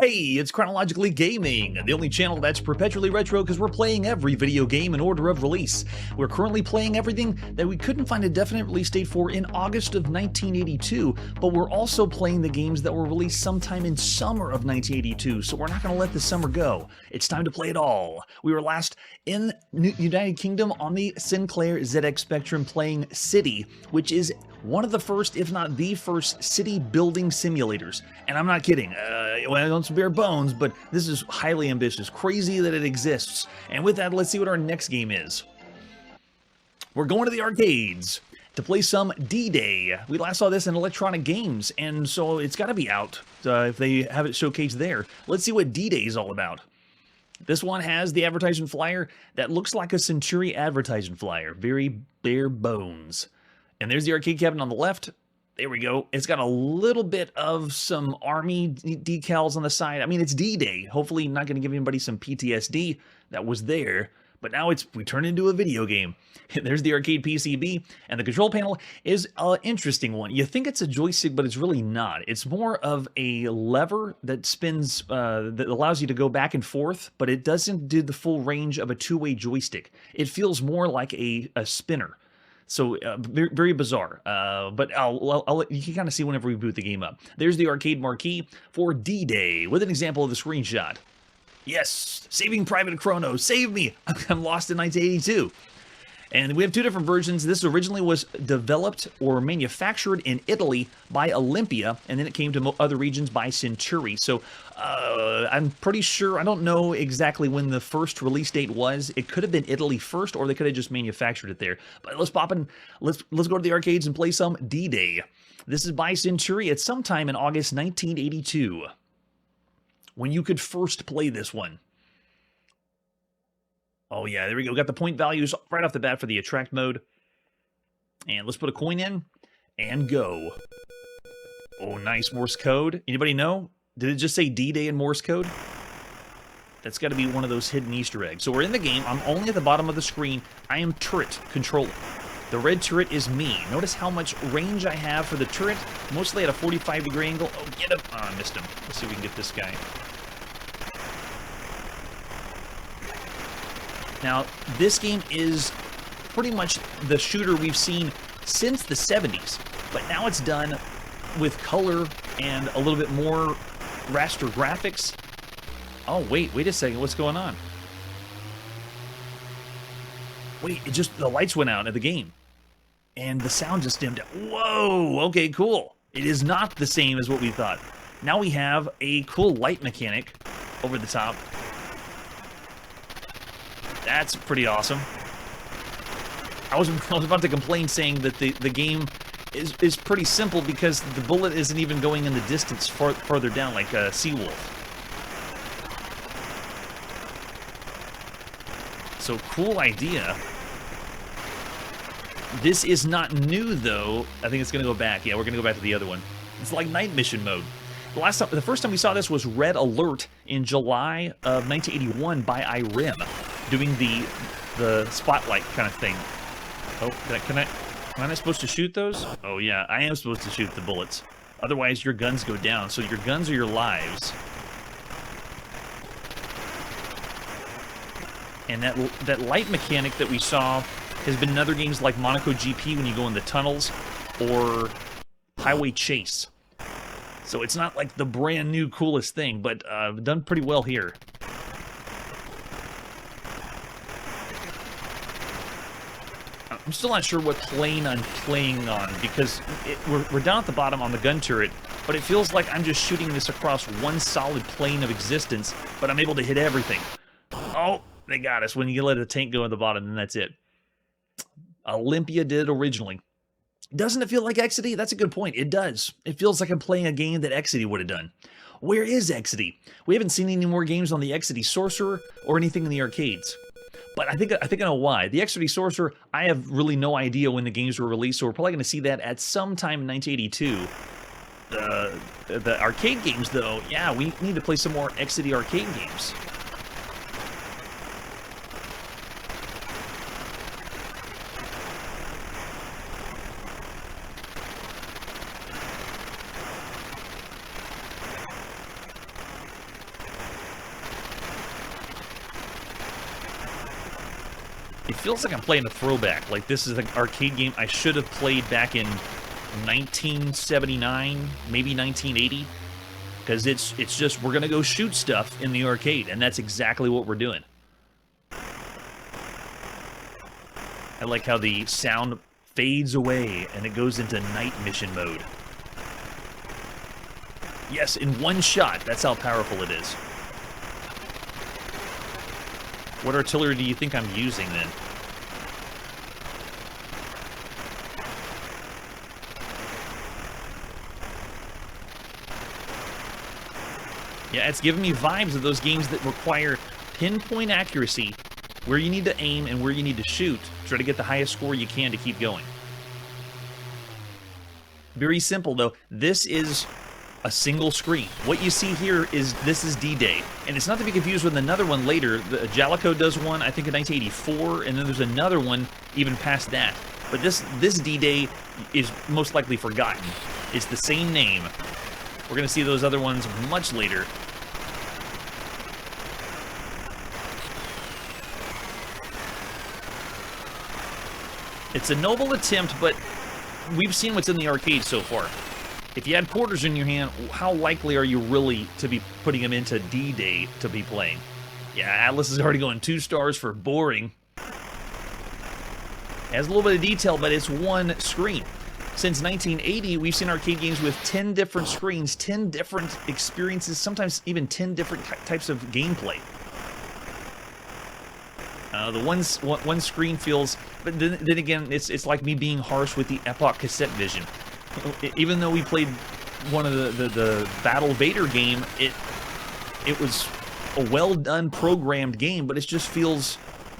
Hey, it's Chronologically Gaming, the only channel that's perpetually retro because we're playing every video game in order of release. We're currently playing everything that we couldn't find a definite release date for in August of 1982, but we're also playing the games that were released sometime in summer of 1982, so we're not going to let the summer go. It's time to play it all. We were last in United Kingdom on the Sinclair ZX Spectrum playing City, which is one of the first, if not the first, city building simulators. And I'm not kidding. Well, it's bare bones, but this is highly ambitious. Crazy that it exists. And with that, let's see what our next game is. We're going to the arcades to play some D-Day. We last saw this in Electronic Games, and so it's got to be out if they have it showcased there. Let's see what D-Day is all about. This one has the advertisement flyer that looks like a Century advertisement flyer. Very bare bones. And there's the arcade cabinet on the left. There we go. It's got a little bit of some army decals on the side. I mean, it's D-Day. Hopefully not going to give anybody some PTSD that was there. But now we turn into a video game. There's the arcade PCB. And the control panel is an interesting one. You think it's a joystick, but it's really not. It's more of a lever that spins, that allows you to go back and forth, but it doesn't do the full range of a two-way joystick. It feels more like a spinner. So very, very bizarre, but you can kind of see whenever we boot the game up. There's the arcade marquee for D-Day with an example of the screenshot. Yes, Saving Private Chrono, save me! I'm lost in 1982. And we have two different versions. This originally was developed or manufactured in Italy by Olympia, and then it came to other regions by Century. So I'm pretty sure, I don't know exactly when the first release date was. It could have been Italy first, or they could have just manufactured it there. But let's pop in, let's go to the arcades and play some D-Day. This is by Century. It's sometime in August 1982 when you could first play this one. Oh yeah, there we go. Got the point values right off the bat for the attract mode. And let's put a coin in and go. Oh, nice Morse code. Anybody know? Did it just say D-Day in Morse code? That's got to be one of those hidden Easter eggs. So we're in the game. I'm only at the bottom of the screen. I am turret controlling. The red turret is me. Notice how much range I have for the turret. Mostly at a 45-degree angle. Oh, get him. Oh, I missed him. Let's see if we can get this guy. Now, this game is pretty much the shooter we've seen since the 70s, but now it's done with color and a little bit more raster graphics. Oh, wait a second, what's going on? Wait, the lights went out of the game, and the sound just dimmed out. Whoa, okay, cool. It is not the same as what we thought. Now we have a cool light mechanic over the top. That's pretty awesome. I was about to complain saying that the game is pretty simple because the bullet isn't even going in the distance farther down like Seawolf. So cool idea. This is not new though. I think it's gonna go back. Yeah, we're gonna go back to the other one. It's like night mission mode. The first time we saw this was Red Alert in July of 1981 by IRIM, doing the spotlight kind of thing. Oh, am I not supposed to shoot those? Oh yeah, I am supposed to shoot the bullets. Otherwise, your guns go down. So your guns are your lives. And that light mechanic that we saw has been in other games like Monaco GP when you go in the tunnels, or Highway Chase. So it's not like the brand new coolest thing, but done pretty well here. I'm still not sure what plane I'm playing on, because we're down at the bottom on the gun turret, but it feels like I'm just shooting this across one solid plane of existence, but I'm able to hit everything. Oh, they got us. When you let a tank go at the bottom, then that's it. Olympia did it originally. Doesn't it feel like Exidy? That's a good point. It does. It feels like I'm playing a game that Exidy would have done. Where is Exidy? We haven't seen any more games on the Exidy Sorcerer or anything in the arcades. But I think I know why. The Exidy Sorcerer, I have really no idea when the games were released, so we're probably going to see that at some time in 1982. The arcade games, though, yeah, we need to play some more Exidy arcade games. It feels like I'm playing a throwback. Like this is an arcade game I should have played back in 1979, maybe 1980. Because it's just, we're going to go shoot stuff in the arcade, and that's exactly what we're doing. I like how the sound fades away, and it goes into night mission mode. Yes, in one shot, that's how powerful it is. What artillery do you think I'm using, then? Yeah, it's giving me vibes of those games that require pinpoint accuracy, where you need to aim and where you need to shoot, to try to get the highest score you can to keep going. Very simple, though. This is a single screen. What you see here is, this is D-Day, and it's not to be confused with another one later. The Jalico does one, I think, in 1984, and then there's another one even past that. But this D-Day is most likely forgotten. It's the same name. We're going to see those other ones much later. It's a noble attempt, but we've seen what's in the arcade so far. If you had quarters in your hand, how likely are you really to be putting them into D-Day to be playing? Yeah, Atlas is already going 2 stars for boring. It has a little bit of detail, but it's one screen. Since 1980, we've seen arcade games with 10 different screens, 10 different experiences, sometimes even 10 different types of gameplay. The one screen feels, but then again, it's like me being harsh with the Epoch cassette vision. Even though we played one of the Battle Vader game, it was a well-done programmed game, but it just feels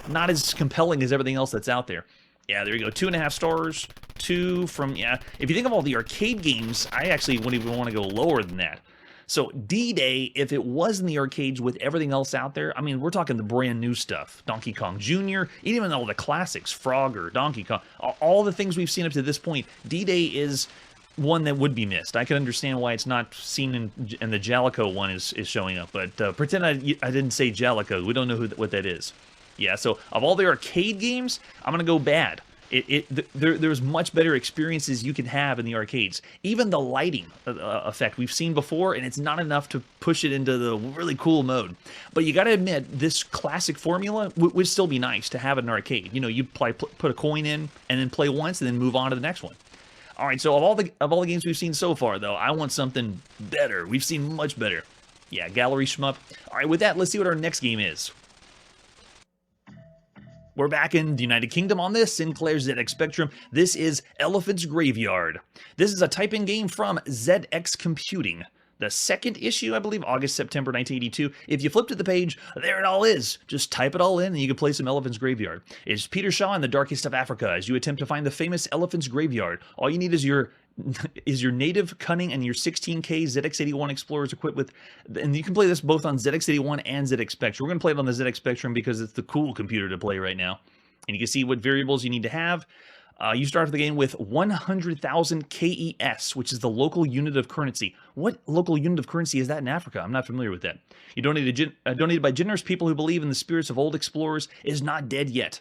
not as compelling as everything else that's out there. Yeah, there you go, 2.5 stars, 2 from, yeah. If you think of all the arcade games, I actually wouldn't even want to go lower than that. So D-Day, if it was in the arcades with everything else out there, I mean, we're talking the brand new stuff. Donkey Kong Jr., even all the classics, Frogger, Donkey Kong, all the things we've seen up to this point, D-Day is one that would be missed. I can understand why it's not seen in the Jalico one is showing up, but pretend I didn't say Jalico. We don't know what that is. Yeah, so of all the arcade games, I'm going to go bad. There's much better experiences you can have in the arcades. Even the lighting effect we've seen before, and it's not enough to push it into the really cool mode. But you got to admit, this classic formula would still be nice to have in an arcade. You know, you put a coin in, and then play once, and then move on to the next one. All right, so of all the games we've seen so far, though, I want something better. We've seen much better. Yeah, gallery shmup. All right, with that, let's see what our next game is. We're back in the United Kingdom on this Sinclair's ZX Spectrum. This is Elephant's Graveyard. This is a type-in game from ZX Computing. The second issue, I believe, August, September 1982. If you flip to the page, there it all is. Just type it all in and you can play some Elephant's Graveyard. It's Peter Shaw in the darkest of Africa as you attempt to find the famous Elephant's Graveyard. All you need is your native cunning and your 16K ZX81 Explorers equipped with, and you can play this both on ZX81 and ZX Spectrum. We're going to play it on the ZX Spectrum because it's the cool computer to play right now. And you can see what variables you need to have. You start off the game with 100,000 KES, which is the local unit of currency. What local unit of currency is that in Africa? I'm not familiar with that. You donated by generous people who believe in the spirits of old explorers is not dead yet.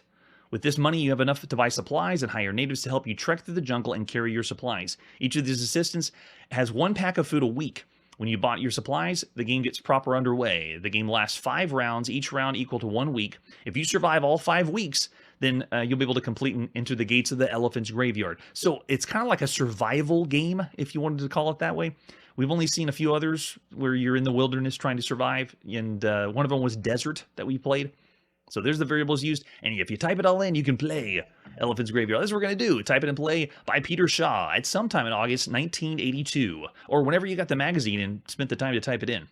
With this money, you have enough to buy supplies and hire natives to help you trek through the jungle and carry your supplies. Each of these assistants has 1 pack of food a week. When you bought your supplies, the game gets proper underway. The game lasts 5 rounds, each round equal to 1 week. If you survive all 5 weeks, then you'll be able to complete and enter the gates of the Elephant's Graveyard. So it's kind of like a survival game, if you wanted to call it that way. We've only seen a few others where you're in the wilderness trying to survive, and one of them was Desert that we played. So there's the variables used, and if you type it all in, you can play Elephant's Graveyard. That's what we're going to do. Type it and play by Peter Shaw at sometime in August 1982, or whenever you got the magazine and spent the time to type it in.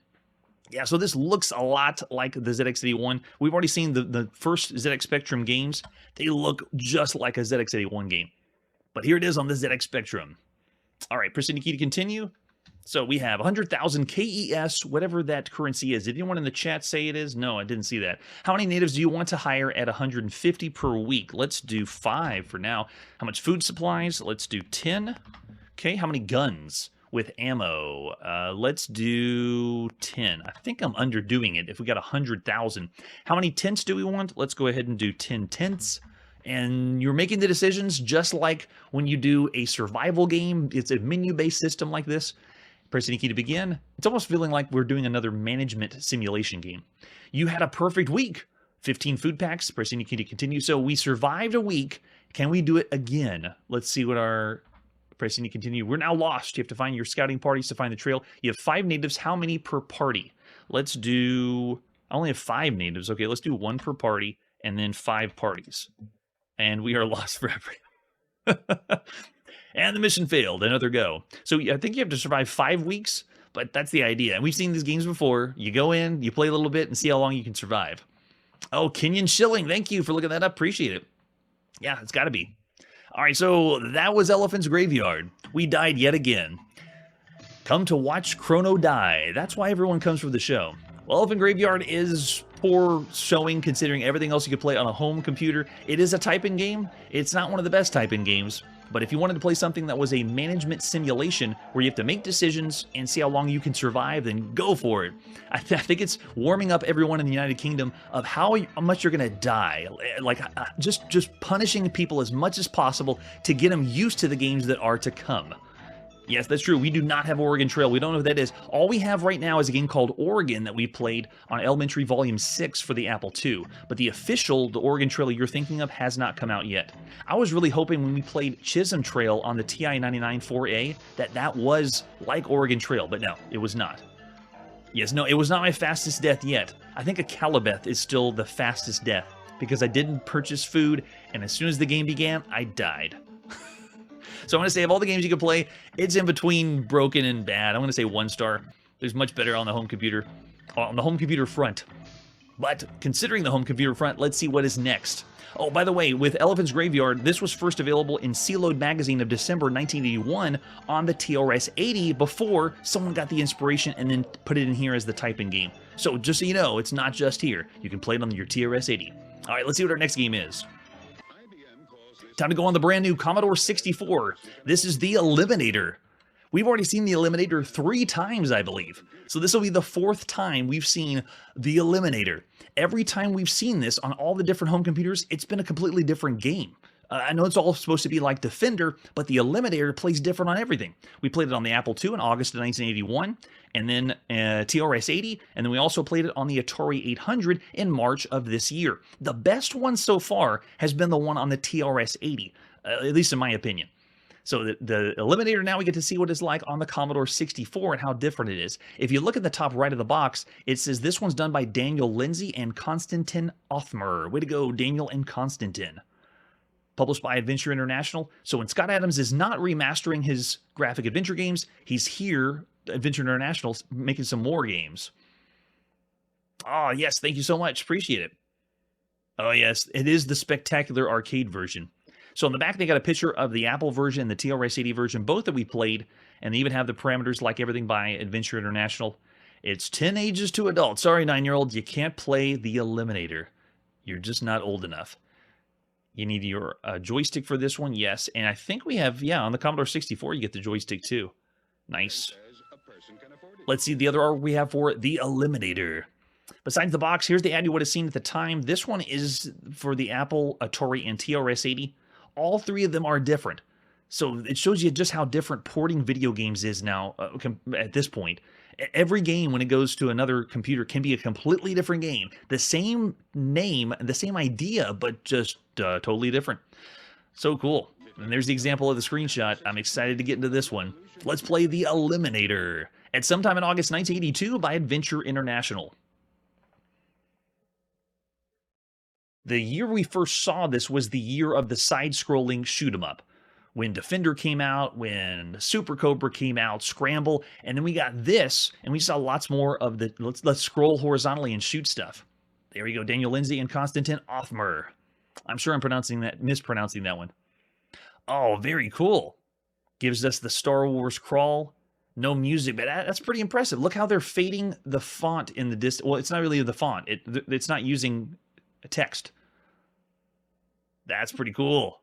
Yeah, so this looks a lot like the ZX81. We've already seen the first ZX Spectrum games. They look just like a ZX81 game. But here it is on the ZX Spectrum. All right, pressing the key to continue. So we have 100,000 KES, whatever that currency is. Did anyone in the chat say it is? No, I didn't see that. How many natives do you want to hire at 150 per week? Let's do 5 for now. How much food supplies? Let's do 10. Okay, how many guns? with ammo. Let's do 10. I think I'm underdoing it if we got 100,000. How many tents do we want? Let's go ahead and do 10 tents. And you're making the decisions just like when you do a survival game. It's a menu-based system like this. Press any key to begin. It's almost feeling like we're doing another management simulation game. You had a perfect week. 15 food packs. Press any key to continue. So we survived a week. Can we do it again? Let's see what our... Press any continue. We're now lost. You have to find your scouting parties to find the trail. You have 5 natives. How many per party? Let's do... I only have 5 natives. Okay, let's do 1 per party and then 5 parties. And we are lost forever. And the mission failed. Another go. So I think you have to survive 5 weeks, but that's the idea. And we've seen these games before. You go in, you play a little bit, and see how long you can survive. Oh, Kenyan Shilling. Thank you for looking that up. Appreciate it. Yeah, it's got to be. All right, so that was Elephant's Graveyard. We died yet again. Come to watch Chrono die. That's why everyone comes for the show. Well, Elephant Graveyard is poor showing considering everything else you could play on a home computer. It is a type-in game. It's not one of the best type-in games. But if you wanted to play something that was a management simulation where you have to make decisions and see how long you can survive, then go for it. I think it's warming up everyone in the United Kingdom of how much you're going to die. Like, just punishing people as much as possible to get them used to the games that are to come. Yes, that's true. We do not have Oregon Trail. We don't know what that is. All we have right now is a game called Oregon that we played on Elementary Volume 6 for the Apple II. But the Oregon Trail you're thinking of has not come out yet. I was really hoping when we played Chisholm Trail on the TI-99 4A that was like Oregon Trail, but no, it was not. Yes, no, it was not my fastest death yet. I think a Calibeth is still the fastest death because I didn't purchase food, and as soon as the game began, I died. So I'm going to say of all the games you can play, it's in between broken and bad. I'm going to say 1 star. There's much better on the home computer front. But considering the home computer front, let's see what is next. Oh, by the way, with Elephant's Graveyard, this was first available in C-Load magazine of December 1981 on the TRS-80 before someone got the inspiration and then put it in here as the type-in game. So just so you know, it's not just here. You can play it on your TRS-80. All right, let's see what our next game is. Time to go on the brand new Commodore 64. This is the Eliminator. We've already seen the Eliminator 3 times, I believe. So this will be the 4th time we've seen the Eliminator. Every time we've seen this on all the different home computers, it's been a completely different game. I know it's all supposed to be like Defender, but the Eliminator plays different on everything. We played it on the Apple II in August of 1981, and then TRS-80, and then we also played it on the Atari 800 in March of this year. The best one so far has been the one on the TRS-80, at least in my opinion. So the Eliminator, now we get to see what it's like on the Commodore 64 and how different it is. If you look at the top right of the box, it says this one's done by Daniel Lindsay and Konstantin Othmer. Way to go, Daniel and Konstantin. Published by Adventure International. So when Scott Adams is not remastering his graphic adventure games, he's here, Adventure International, making some more games. Oh, yes, thank you so much. Appreciate it. Oh, yes, it is the spectacular arcade version. So on the back, they got a picture of the Apple version, the TRS-80 version, both that we played, and they even have the parameters like everything by Adventure International. It's 10 ages to adult. Sorry, 9-year-old, you can't play the Eliminator. You're just not old enough. You need your joystick for this one, yes. And I think we have, yeah, on the Commodore 64, you get the joystick too. Nice. Let's see the other art we have for the Eliminator. Besides the box, here's the ad you would have seen at the time. This one is for the Apple, Atari, and TRS-80. All 3 of them are different. So it shows you just how different porting video games is now at this point. Every game, when it goes to another computer, can be a completely different game. The same name, the same idea, but just totally different. So cool. And there's the example of the screenshot. I'm excited to get into this one. Let's play the Eliminator at sometime in August 1982 by Adventure International. The year we first saw this was the year of the side-scrolling shoot-'em-up. When Defender came out, when Super Cobra came out, Scramble, and then we got this, and we saw lots more of the let's scroll horizontally and shoot stuff. There we go, Daniel Lindsay and Konstantin Othmer. I'm sure I'm mispronouncing that one. Oh, very cool. Gives us the Star Wars crawl. No music, but that's pretty impressive. Look how they're fading the font in the distance. Well, it's not really the font. It's not using text. That's pretty cool.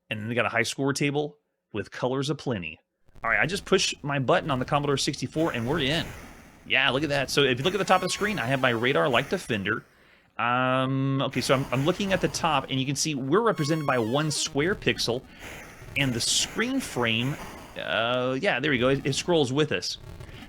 And then they got a high score table with colors aplenty. All right, I just push my button on the Commodore 64 and we're in. Yeah, look at that. So if you look at the top of the screen, I have my radar like Defender. Okay, so I'm looking at the top, and you can see we're represented by one square pixel, and the screen frame, yeah, there we go. It scrolls with us.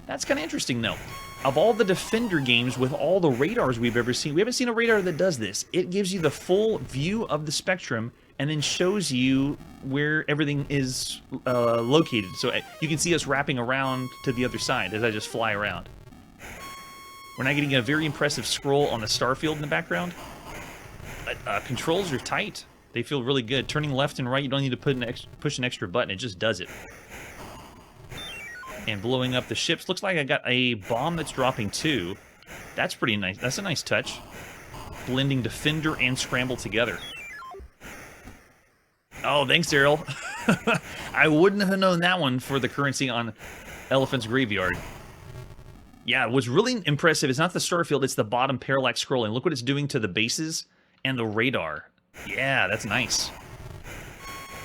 That's kind of interesting, though. Of all the Defender games with all the radars we've ever seen, we haven't seen a radar that does this. It gives you the full view of the spectrum and then shows you where everything is located. So you can see us wrapping around to the other side as I just fly around. We're not getting a very impressive scroll on the starfield in the background. Controls are tight. They feel really good. Turning left and right, you don't need to push an extra button. It just does it. And blowing up the ships. Looks like I got a bomb that's dropping too. That's pretty nice. That's a nice touch. Blending Defender and Scramble together. Oh, thanks, Daryl. I wouldn't have known that one for the currency on Elephant's Graveyard. Yeah, what's really impressive is not the starfield, it's the bottom parallax scrolling. Look what it's doing to the bases and the radar. Yeah, that's nice.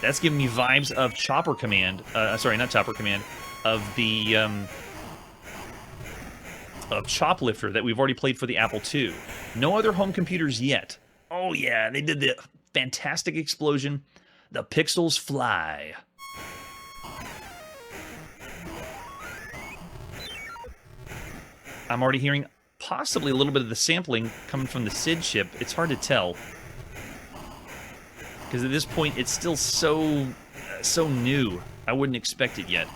That's giving me vibes of Chopper Command. Sorry, not Chopper Command. Of the of Choplifter that we've already played for the Apple II. No other home computers yet. Oh yeah, they did the fantastic explosion. The pixels fly. I'm already hearing possibly a little bit of the sampling coming from the SID chip. It's hard to tell. Because at this point, it's still so new. I wouldn't expect it yet.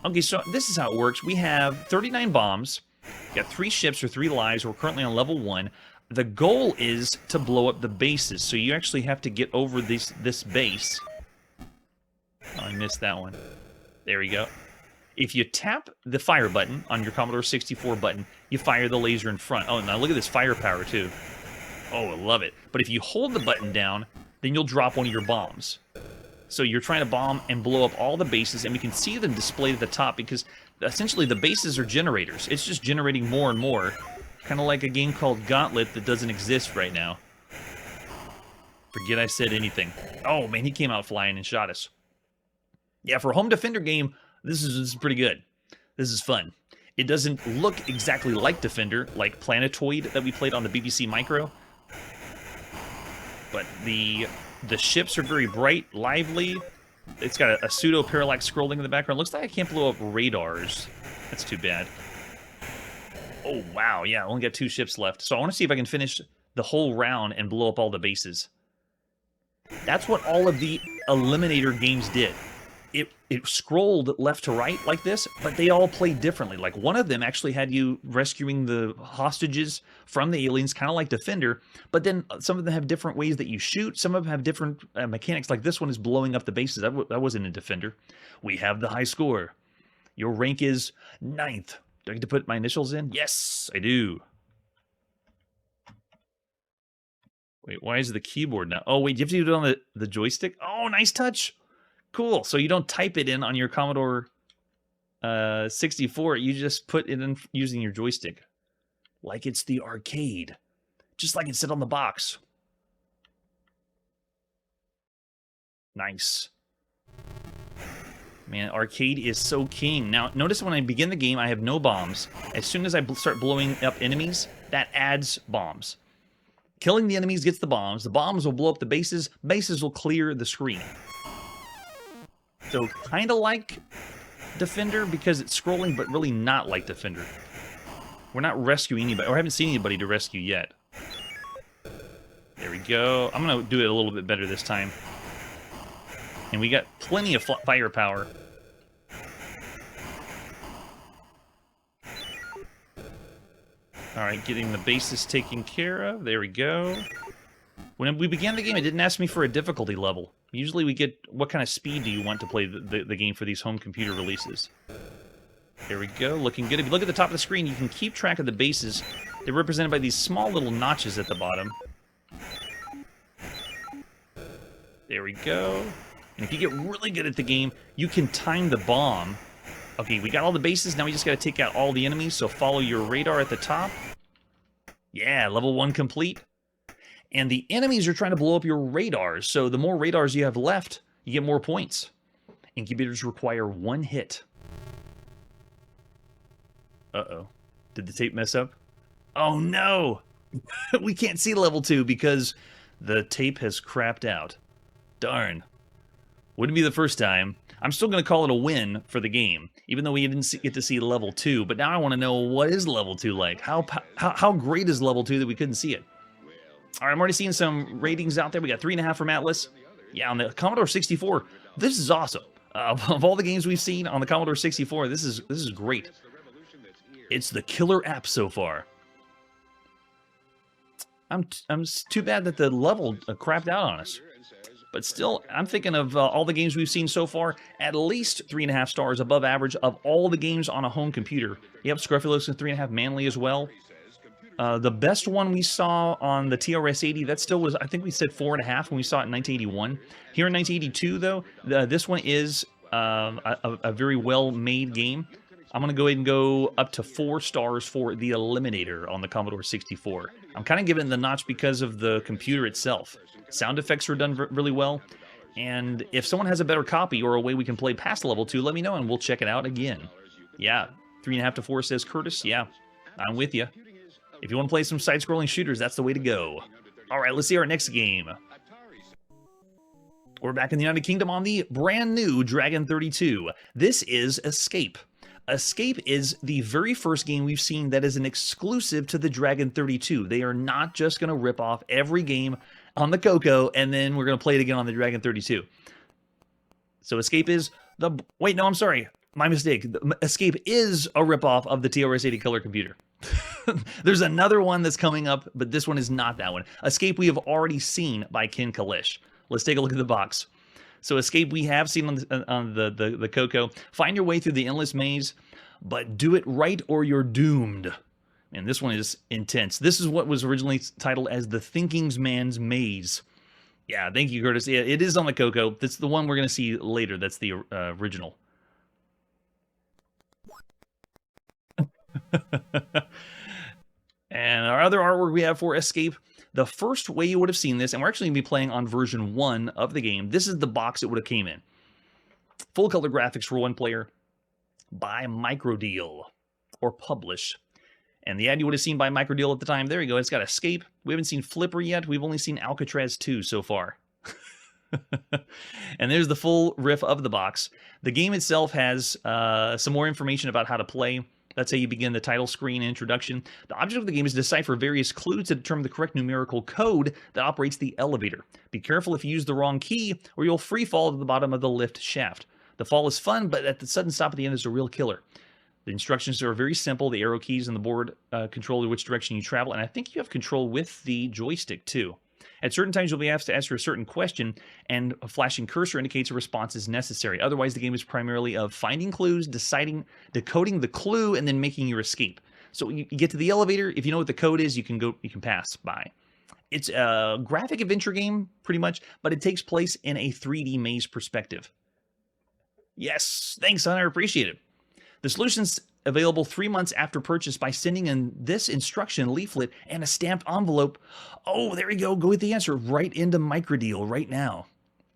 Okay, so this is how it works. We have 39 bombs. We got 3 ships or 3 lives. We're currently on level 1. The goal is to blow up the bases. So you actually have to get over this base. Oh, I missed that one. There we go. If you tap the fire button on your Commodore 64 button, you fire the laser in front. Oh, now look at this firepower, too. Oh, I love it. But if you hold the button down, then you'll drop one of your bombs. So you're trying to bomb and blow up all the bases, and we can see them displayed at the top because essentially the bases are generators. It's just generating more and more. Kind of like a game called Gauntlet that doesn't exist right now. Forget I said anything. Oh, man, he came out flying and shot us. Yeah, for a home Defender game, this is pretty good. This is fun. It doesn't look exactly like Defender, like Planetoid that we played on the BBC Micro. But the ships are very bright, lively. It's got a pseudo-parallax scrolling in the background. Looks like I can't blow up radars. That's too bad. Oh, wow. Yeah, I only got 2 ships left. So I want to see if I can finish the whole round and blow up all the bases. That's what all of the Eliminator games did. It scrolled left to right like this, but they all played differently. Like one of them actually had you rescuing the hostages from the aliens, kind of like Defender, but then some of them have different ways that you shoot. Some of them have different mechanics, like this one is blowing up the bases. That wasn't in Defender. We have the high score. Your rank is 9th. Do I get to put my initials in? Yes, I do. Wait, why is the keyboard now? Oh, wait, you have to do it on the joystick? Oh, nice touch. Cool. So you don't type it in on your Commodore 64. You just put it in using your joystick. Like it's the arcade. Just like it said on the box. Nice. Man, arcade is so king. Now, notice when I begin the game, I have no bombs. As soon as I start blowing up enemies, that adds bombs. Killing the enemies gets the bombs. The bombs will blow up the bases. Bases will clear the screen. So, kind of like Defender because it's scrolling, but really not like Defender. We're not rescuing anybody, or haven't seen anybody to rescue yet. There we go. I'm going to do it a little bit better this time. And we got plenty of firepower. Alright, getting the bases taken care of. There we go. When we began the game, it didn't ask me for a difficulty level. Usually we get, what kind of speed do you want to play the game for these home computer releases? There we go, looking good. If you look at the top of the screen, you can keep track of the bases. They're represented by these small little notches at the bottom. There we go. And if you get really good at the game, you can time the bomb. Okay, we got all the bases, now we just gotta take out all the enemies, so follow your radar at the top. Yeah, level 1 complete. And the enemies are trying to blow up your radars, so the more radars you have left, you get more points. Incubators require 1 hit. Uh-oh. Did the tape mess up? Oh no! We can't see level 2 because the tape has crapped out. Darn. Wouldn't be the first time. I'm still going to call it a win for the game, even though we didn't get to see level 2. But now I want to know, what is level 2 like? How great is level 2 that we couldn't see it? All right, I'm already seeing some ratings out there. We got 3.5 from Atlas. Yeah, on the Commodore 64, this is awesome. Of all the games we've seen on the Commodore 64, this is great. It's the killer app so far. I'm too bad that the level crapped out on us. But still, I'm thinking of all the games we've seen so far, at least 3.5 stars above average of all the games on a home computer. Yep, Scruffy at 3.5, Manly as well. The best one we saw on the TRS-80, that still was, I think we said 4.5 when we saw it in 1981. Here in 1982, though, this one is a very well-made game. I'm going to go ahead and go up to 4 stars for the Eliminator on the Commodore 64. I'm kind of giving it the notch because of the computer itself. Sound effects are done really well, and if someone has a better copy or a way we can play past level 2, let me know and we'll check it out again. Yeah, 3.5 to 4 says Curtis. Yeah, I'm with you. If you want to play some side-scrolling shooters, that's the way to go. All right, let's see our next game. We're back in the United Kingdom on the brand new Dragon 32. This is Escape. Escape is the very first game we've seen that is an exclusive to the Dragon 32. They are not just going to rip off every game on the Coco, and then we're going to play it again on the Dragon 32. So Escape is the... Wait, no, I'm sorry. My mistake. Escape is a ripoff of the TRS-80 color computer. There's another one that's coming up, but this one is not that one. Escape we have already seen by Ken Kalish. Let's take a look at the box. So Escape we have seen on the Coco. Find your way through the endless maze, but do it right or you're doomed. And this one is intense. This is what was originally titled as the Thinking Man's Maze. Yeah, thank you, Curtis. Yeah, it is on the Coco. That's the one we're going to see later. That's the original. And our other artwork we have for Escape, the first way you would have seen this, and we're actually going to be playing on version 1 of the game. This is the box it would have came in. Full color graphics for 1 player by Microdeal or Publish. And the ad you would have seen by Microdeal at the time, there you go, it's got Escape. We haven't seen Flipper yet. We've only seen Alcatraz 2 so far. And there's the full riff of the box. The game itself has some more information about how to play. That's how you begin the title screen and introduction. The object of the game is to decipher various clues to determine the correct numerical code that operates the elevator. Be careful if you use the wrong key, or you'll free fall to the bottom of the lift shaft. The fall is fun, but at the sudden stop at the end is a real killer. The instructions are very simple. The arrow keys and the board control which direction you travel, and I think you have control with the joystick too. At certain times, you'll be asked to answer a certain question, and a flashing cursor indicates a response is necessary. Otherwise, the game is primarily of finding clues, decoding the clue, and then making your escape. So you get to the elevator. If you know what the code is, you can pass by. It's a graphic adventure game, pretty much, but it takes place in a 3D maze perspective. Yes, thanks, son. I appreciate it. The solution's available 3 months after purchase by sending in this instruction leaflet and a stamped envelope. Oh, there you go. Go with the answer right into Microdeal right now.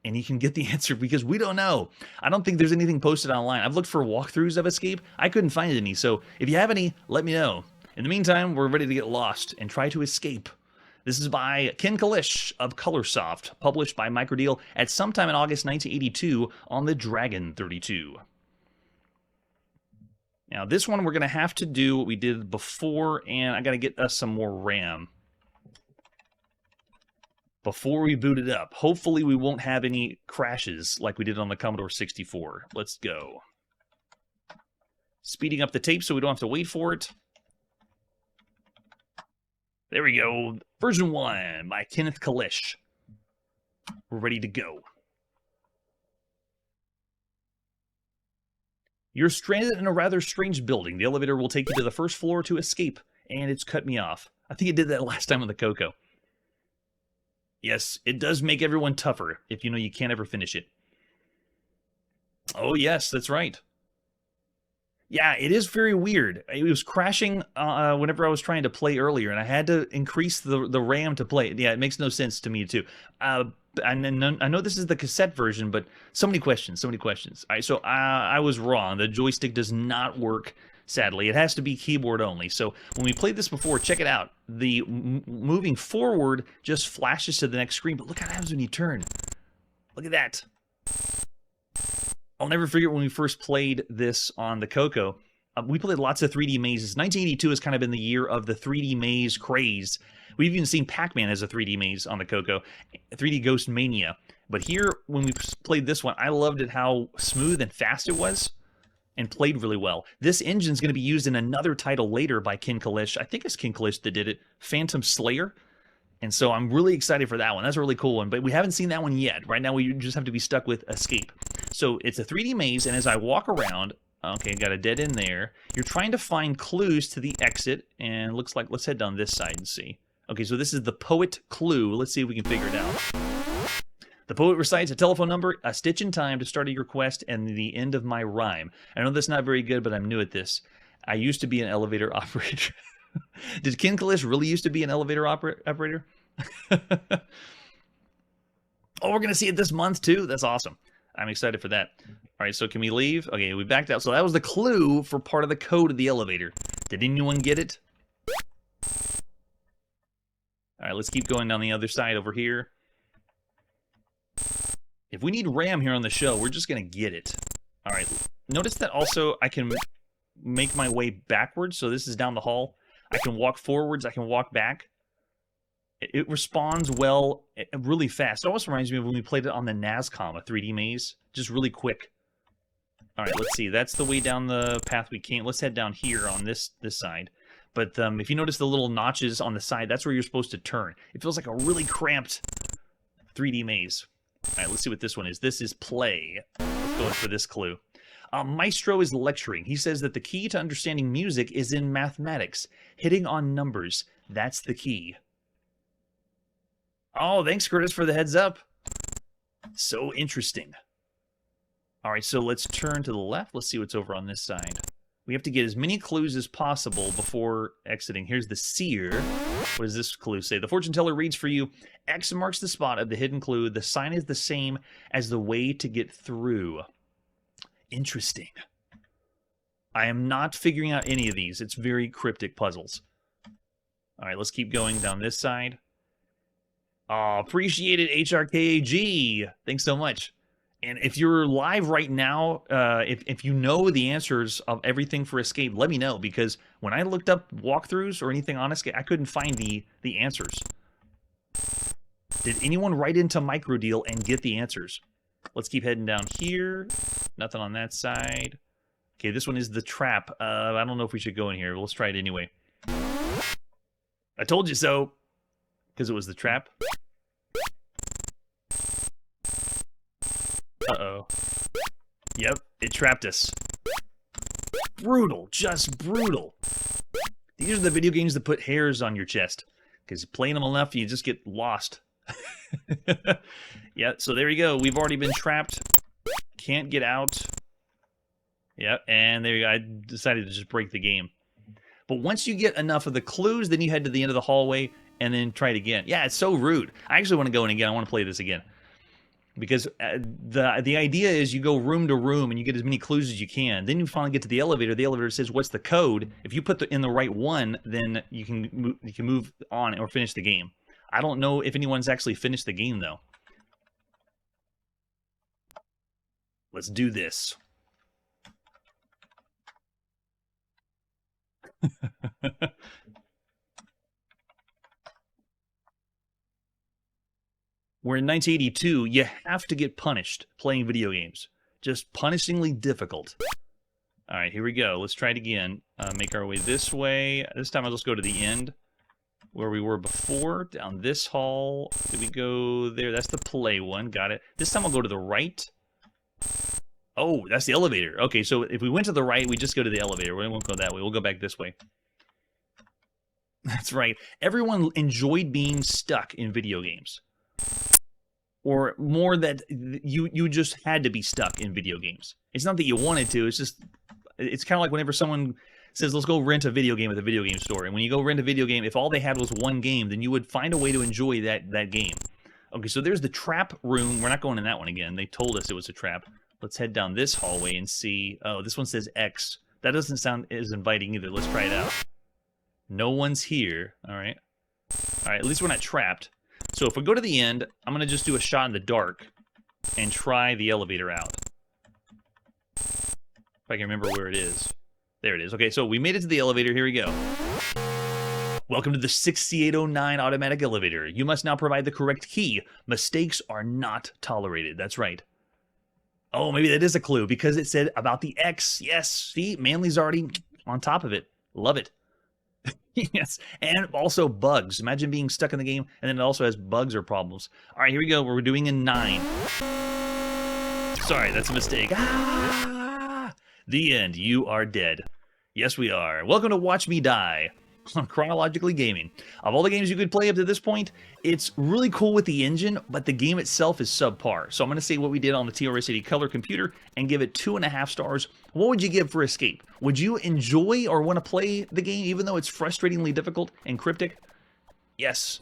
And you can get the answer because we don't know. I don't think there's anything posted online. I've looked for walkthroughs of Escape. I couldn't find any. So if you have any, let me know. In the meantime, we're ready to get lost and try to escape. This is by Ken Kalish of Colorsoft, published by Microdeal at sometime in August 1982 on the Dragon 32. Now, this one we're going to have to do what we did before, and I got to get us some more RAM before we boot it up. Hopefully, we won't have any crashes like we did on the Commodore 64. Let's go. Speeding up the tape so we don't have to wait for it. There we go. Version 1 by Kenneth Kalish. We're ready to go. You're stranded in a rather strange building. The elevator will take you to the first floor to escape, and it's cut me off. I think it did that last time on the Coco. Yes, it does make everyone tougher if you know you can't ever finish it. Oh, yes, that's right. Yeah, it is very weird. It was crashing whenever I was trying to play earlier, and I had to increase the RAM to play it. Yeah, it makes no sense to me, too. I know this is the cassette version, but so many questions, so many questions. All right, so I was wrong. The joystick does not work, sadly. It has to be keyboard only. So when we played this before, check it out. The moving forward just flashes to the next screen, but look how it happens when you turn. Look at that. I'll never forget when we first played this on the Coco. We played lots of 3D mazes. 1982 has kind of been the year of the 3D maze craze. We've even seen Pac-Man as a 3D maze on the Coco, 3D Ghost Mania. But here, when we played this one, I loved it how smooth and fast it was and played really well. This engine's going to be used in another title later by Ken Kalish. I think it's Ken Kalish that did it, Phantom Slayer. And so I'm really excited for that one. That's a really cool one. But we haven't seen that one yet. Right now, we just have to be stuck with Escape. So it's a 3D maze, and as I walk around... Okay, got a dead end there. You're trying to find clues to the exit, and looks like, let's head down this side and see. Okay, so this is the poet clue. Let's see if we can figure it out. The poet recites a telephone number, a stitch in time to start your quest, and the end of my rhyme. I know that's not very good, but I'm new at this. I used to be an elevator operator. Did Ken Kalish really used to be an elevator operator? Oh, we're going to see it this month, too? That's awesome. I'm excited for that. All right, so can we leave? Okay, we backed out. So that was the clue for part of the code of the elevator. Did anyone get it? All right, let's keep going down the other side over here. If we need RAM here on the show, we're just going to get it. All right, notice that also I can make my way backwards. So this is down the hall. I can walk forwards. I can walk back. It responds well, really fast. It almost reminds me of when we played it on the NASCOM, a 3D maze. Just really quick. All right, let's see. That's the way down the path we came. Let's head down here on this side. But if you notice the little notches on the side, that's where you're supposed to turn. It feels like a really cramped 3D maze. All right, let's see what this one is. This is play. Let's go for this clue. Maestro is lecturing. He says that the key to understanding music is in mathematics. Hitting on numbers. That's the key. Oh, thanks, Curtis, for the heads up. So interesting. All right, so let's turn to the left. Let's see what's over on this side. We have to get as many clues as possible before exiting. Here's the seer. What does this clue say? The fortune teller reads for you. X marks the spot of the hidden clue. The sign is the same as the way to get through. Interesting. I am not figuring out any of these. It's very cryptic puzzles. All right, let's keep going down this side. Oh, appreciate it, HRKAG. Thanks so much. And if you're live right now, if you know the answers of everything for Escape, let me know. Because when I looked up walkthroughs or anything on Escape, I couldn't find the answers. Did anyone write into Microdeal and get the answers? Let's keep heading down here. Nothing on that side. Okay, this one is the trap. I don't know if we should go in here. Let's try it anyway. I told you so. Because it was the trap. Uh-oh. Yep, it trapped us. Brutal, just brutal. These are the video games that put hairs on your chest. Because playing them enough, you just get lost. Yeah, so there you go. We've already been trapped. Can't get out. Yep, and there you go. I decided to just break the game. But once you get enough of the clues, then you head to the end of the hallway and then try it again. Yeah, it's so rude. I actually want to go in again. I want to play this again. Because the idea is you go room to room and you get as many clues as you can. Then you finally get to the elevator. The elevator says, what's the code? If you put in the right one, then you can move on or finish the game. I don't know if anyone's actually finished the game, though. Let's do this. Where in 1982, you have to get punished playing video games. Just punishingly difficult. All right, here we go. Let's try it again. Make our way this way. This time I'll just go to the end where we were before. Down this hall. Did we go there? That's the play one. Got it. This time I'll go to the right. Oh, that's the elevator. Okay, so if we went to the right, we just go to the elevator. We won't go that way. We'll go back this way. That's right. Everyone enjoyed being stuck in video games. Or more that you just had to be stuck in video games. It's not that you wanted to. It's just, it's kind of like whenever someone says, let's go rent a video game at the video game store. And when you go rent a video game, if all they had was one game, then you would find a way to enjoy that game. Okay, so there's the trap room. We're not going in that one again. They told us it was a trap. Let's head down this hallway and see. Oh, this one says X. That doesn't sound as inviting either. Let's try it out. No one's here. All right. All right, at least we're not trapped. So if we go to the end, I'm going to just do a shot in the dark and try the elevator out. If I can remember where it is. There it is. Okay, so we made it to the elevator. Here we go. Welcome to the 6809 automatic elevator. You must now provide the correct key. Mistakes are not tolerated. That's right. Oh, maybe that is a clue because it said about the X. Yes, see, Manly's already on top of it. Love it. Yes, and also bugs. Imagine being stuck in the game, and then it also has bugs or problems. All right, here we go. We're doing a 9. Sorry, that's a mistake. Ah! The end. You are dead. Yes, we are. Welcome to Watch Me Die on Chronologically Gaming. Of all the games you could play up to this point, it's really cool with the engine, but the game itself is subpar. So I'm going to say what we did on the TRS-80 color computer and give it 2.5 stars. What would you give for Escape? Would you enjoy or want to play the game even though it's frustratingly difficult and cryptic? Yes.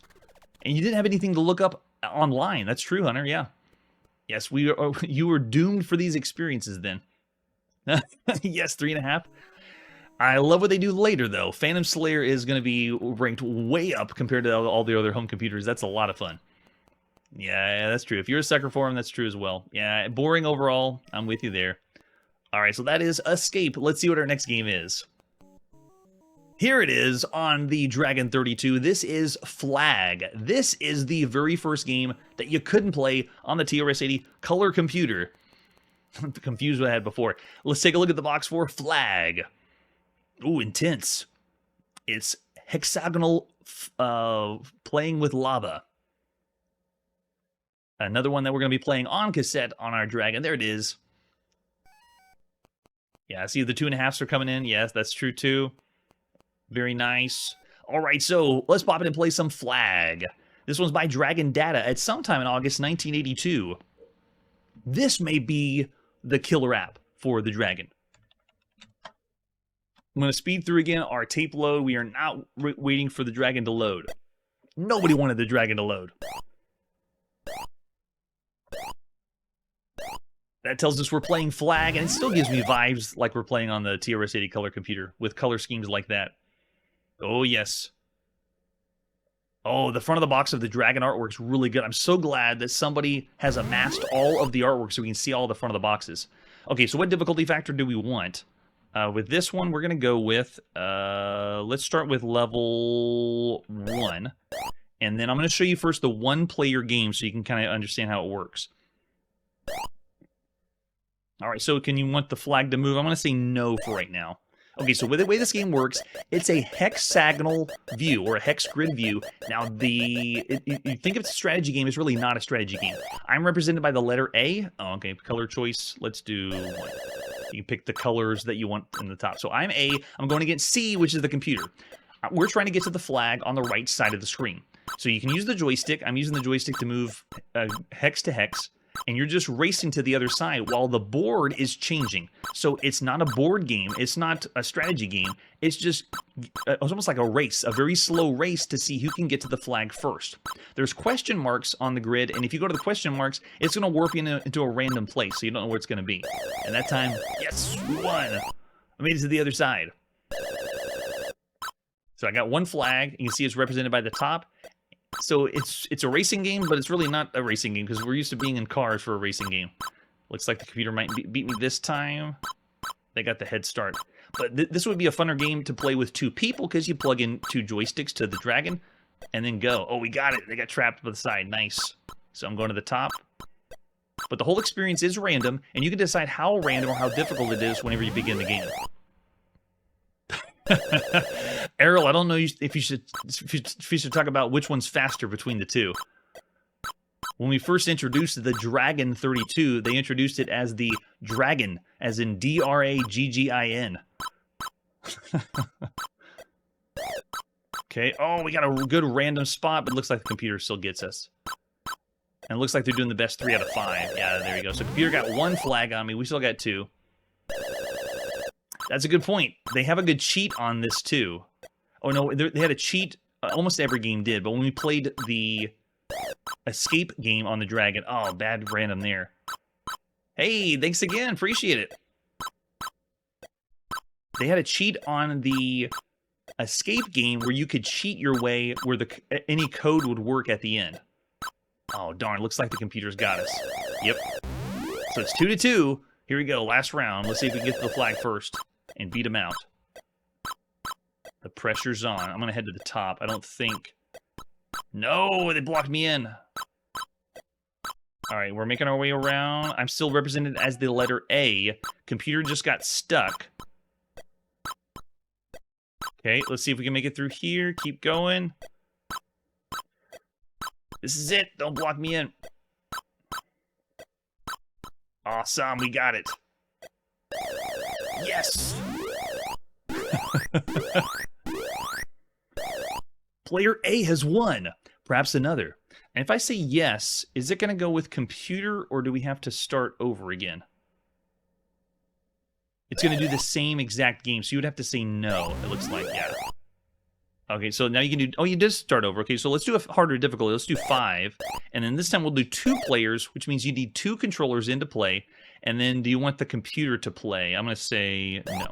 And you didn't have anything to look up online. That's true, Hunter. Yeah. Yes, you were doomed for these experiences then. Yes, 3.5. I love what they do later, though. Phantom Slayer is going to be ranked way up compared to all the other home computers. That's a lot of fun. Yeah, that's true. If you're a sucker for them, that's true as well. Yeah, boring overall. I'm with you there. All right, so that is Escape. Let's see what our next game is. Here it is on the Dragon 32. This is Flag. This is the very first game that you couldn't play on the TRS-80 color computer. I'm confused what I had before. Let's take a look at the box for Flag. Ooh, intense. It's hexagonal playing with lava. Another one that we're going to be playing on cassette on our Dragon. There it is. Yeah, see the 2.5s are coming in. Yes, that's true too. Very nice. All right, so let's pop in and play some Flag. This one's by Dragon Data at sometime in August 1982. This may be the killer app for the Dragon. I'm going to speed through again our tape load. We are not waiting for the Dragon to load. Nobody wanted the Dragon to load. That tells us we're playing Flag, and it still gives me vibes like we're playing on the TRS-80 color computer with color schemes like that. Oh, yes. Oh, the front of the box of the Dragon artwork's really good. I'm so glad that somebody has amassed all of the artwork so we can see all the front of the boxes. Okay, so what difficulty factor do we want? With this one, we're going to go with, let's start with level 1. And then I'm going to show you first the one-player game so you can kind of understand how it works. All right, so can you want the flag to move? I'm going to say no for right now. Okay, so with the way this game works, it's a hexagonal view or a hex grid view. Now, you think it's a strategy game, it's really not a strategy game. I'm represented by the letter A. Oh, okay, color choice. Let's do one. You can pick the colors that you want in the top. So I'm A. I'm going against C, which is the computer. We're trying to get to the flag on the right side of the screen. So you can use the joystick. I'm using the joystick to move hex to hex. And you're just racing to the other side while the board is changing. So it's not a board game. It's not a strategy game. It's just it's almost like a race, a very slow race to see who can get to the flag first. There's question marks on the grid, and if you go to the question marks, it's going to warp you into a random place, so you don't know where it's going to be. And that time, yes, we won. I made it to the other side. So I got one flag. You can see it's represented by the top. So it's a racing game, but it's really not a racing game because we're used to being in cars for a racing game. Looks like the computer might beat me this time. They got the head start. But this would be a funner game to play with 2 people because you plug in 2 joysticks to the Dragon and then go. Oh, we got it. They got trapped by the side. Nice. So I'm going to the top. But the whole experience is random, and you can decide how random or how difficult it is whenever you begin the game. Errol, I don't know if you should talk about which one's faster between the 2. When we first introduced the Dragon 32, they introduced it as the Dragon, as in D-R-A-G-G-I-N. Okay, oh, we got a good random spot, but it looks like the computer still gets us. And it looks like they're doing the best 3 out of 5. Yeah, there you go. So computer got 1 flag on me. We still got 2. That's a good point. They have a good cheat on this, too. Oh, no, they had a cheat. Almost every game did. But when we played the escape game on the Dragon. Oh, bad random there. Hey, thanks again. Appreciate it. They had a cheat on the escape game where you could cheat your way where any code would work at the end. Oh, darn. Looks like the computer's got us. Yep. So it's 2-2. Here we go. Last round. Let's see if we can get to the flag first and beat them out. The pressure's on. I'm going to head to the top. I don't think... No, they blocked me in. All right, we're making our way around. I'm still represented as the letter A. Computer just got stuck. Okay, let's see if we can make it through here. Keep going. This is it. Don't block me in. Awesome, we got it. Yes! Player A has won. Perhaps another. And if I say yes, is it going to go with computer or do we have to start over again? It's going to do the same exact game, so you would have to say no, it looks like, yeah. Okay, so now you can do... Oh, you did start over. Okay, so let's do a harder difficulty. Let's do 5. And then this time we'll do 2 players, which means you need 2 controllers into play. And then do you want the computer to play? I'm going to say no.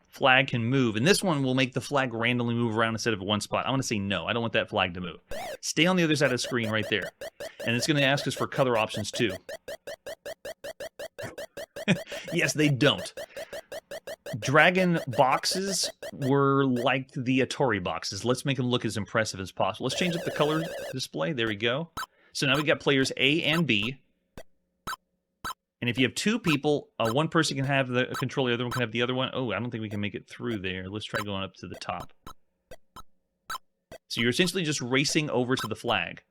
Flag can move. And this one will make the flag randomly move around instead of one spot. I'm going to say no. I don't want that flag to move. Stay on the other side of the screen right there. And it's going to ask us for color options too. Yes, they don't. Dragon boxes were like the Atari boxes. Let's make them look as impressive as possible. Let's change up the color display. There we go. So now we got players A and B. And if you have 2 people, one person can have the controller, the other one can have the other one. Oh, I don't think we can make it through there. Let's try going up to the top. So you're essentially just racing over to the flag.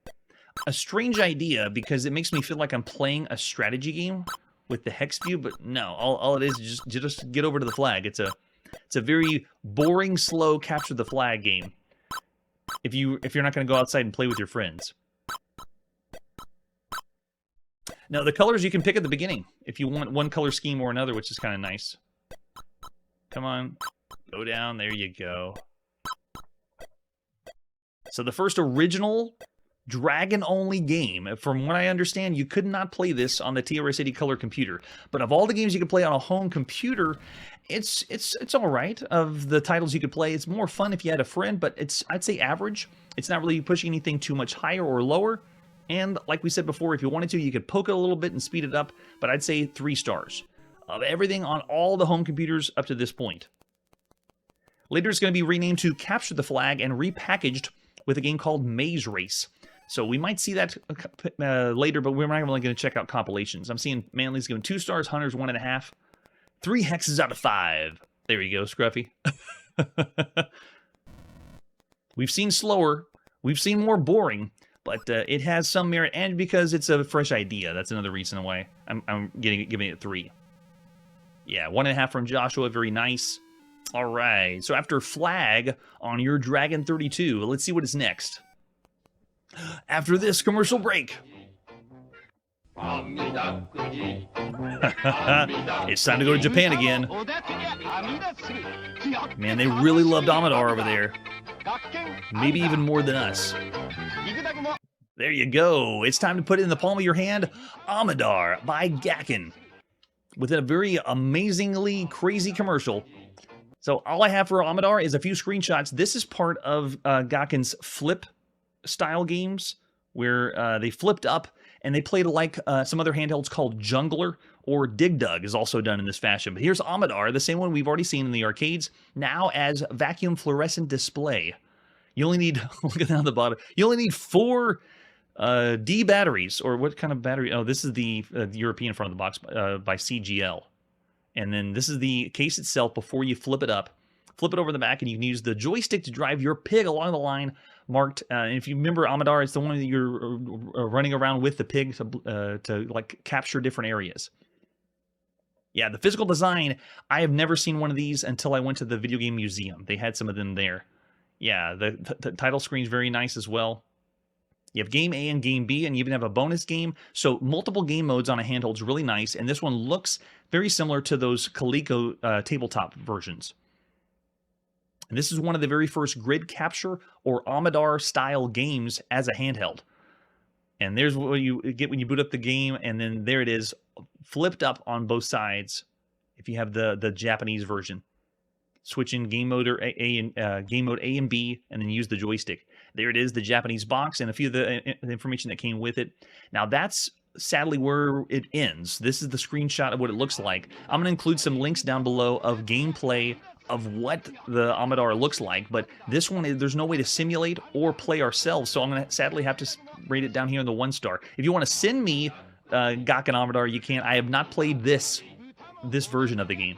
A strange idea because it makes me feel like I'm playing a strategy game with the hex view, but no, all it is just get over to the flag. It's a very boring, slow capture the flag game. If you're not going to go outside and play with your friends. Now the colors you can pick at the beginning if you want one color scheme or another, which is kind of nice. Come on, go down. There you go. So the first original Dragon-only game. From what I understand, you could not play this on the TRS-80 color computer. But of all the games you could play on a home computer, it's all right. Of the titles you could play, it's more fun if you had a friend, but I'd say average. It's not really pushing anything too much higher or lower. And like we said before, if you wanted to, you could poke it a little bit and speed it up, but I'd say 3 stars. Of everything on all the home computers up to this point. Later, it's going to be renamed to Capture the Flag and repackaged with a game called Maze Race. So we might see that later, but we're not only going to check out compilations. I'm seeing Manly's giving 2 stars, Hunter's 1.5. 3 hexes out of 5. There you go, Scruffy. We've seen slower. We've seen more boring. But it has some merit, and because it's a fresh idea. That's another reason why I'm giving it 3. Yeah, 1.5 from Joshua. Very nice. All right. So after Flag on your Dragon 32, let's see what is next. After this commercial break. It's time to go to Japan again. Man, they really loved Amidar over there. Maybe even more than us. There you go. It's time to put it in the palm of your hand. Amidar by Gakken. With a very amazingly crazy commercial. So all I have for Amidar is a few screenshots. This is part of Gakken's flip style games where they flipped up and they played like some other handhelds called Jungler or Dig Dug is also done in this fashion. But here's Amidar, the same one we've already seen in the arcades, now as vacuum fluorescent display. You only need, look at that on the bottom, you only need 4 D batteries, or what kind of battery? Oh, this is the European front of the box by CGL. And then this is the case itself before you flip it up. Flip it over the back, and you can use the joystick to drive your pig along the line marked. And if you remember Amidar, it's the one that you're running around with the pig to like capture different areas. Yeah, the physical design, I have never seen one of these until I went to the video game museum. They had some of them there. Yeah, the title screen's very nice as well. You have Game A and Game B, and you even have a bonus game. So multiple game modes on a handheld is really nice, and this one looks very similar to those Coleco tabletop versions. And this is one of the very first grid capture or Amidar style games as a handheld. And there's what you get when you boot up the game, and then there it is, flipped up on both sides. If you have the Japanese version, switch in game mode game mode A and B, and then use the joystick. There it is, the Japanese box, and a few of the information that came with it. Now that's sadly where it ends. This is the screenshot of what it looks like. I'm going to include some links down below of gameplay of what the Amidar looks like, but this one, there's no way to simulate or play ourselves, so I'm going to sadly have to rate it down here in the 1-star. If you want to send me Gakken Amidar, you can. I have not played this version of the game.